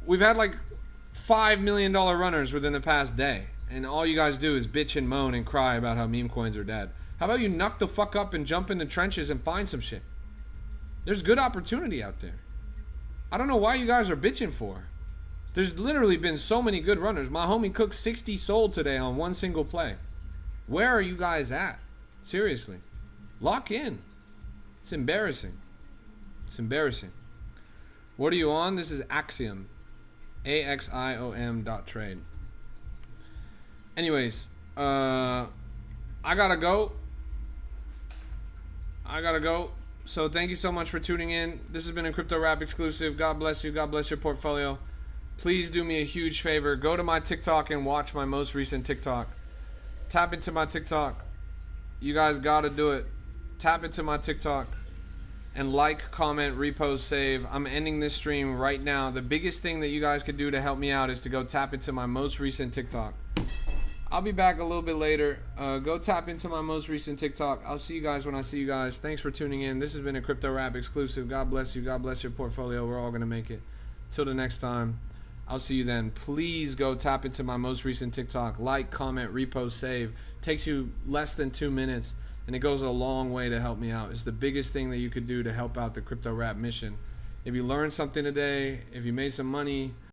Speaker 1: We've had like $5 million runners within the past day, and all you guys do is bitch and moan and cry about how meme coins are dead. How about you knock the fuck up and jump in the trenches and find some shit? There's good opportunity out there. I don't know why you guys are bitching for. There's literally been so many good runners. My homie Cook 60 sold today on one single play. Where are you guys at? Seriously. Lock in. It's embarrassing. It's embarrassing. What are you on? This is Axiom. AXIOM.trade. Anyways, I gotta go. So thank you so much for tuning in. This has been a Crypto Rap exclusive. God bless you. God bless your portfolio. Please do me a huge favor. Go to my TikTok and watch my most recent TikTok. Tap into my TikTok. You guys gotta do it. Tap into my TikTok and like, comment, repost, save. I'm ending this stream right now. The biggest thing that you guys could do to help me out is to go tap into my most recent TikTok. I'll be back a little bit later. Go tap into my most recent TikTok. I'll see you guys when I see you guys. Thanks for tuning in. This has been a Crypto Rap exclusive. God bless you. God bless your portfolio. We're all going to make it. Till the next time, I'll see you then. Please go tap into my most recent TikTok. Like, comment, repost, save. Takes you less than 2 minutes, and it goes a long way to help me out. It's the biggest thing that you could do to help out the Crypto Rap mission. If you learned something today, if you made some money,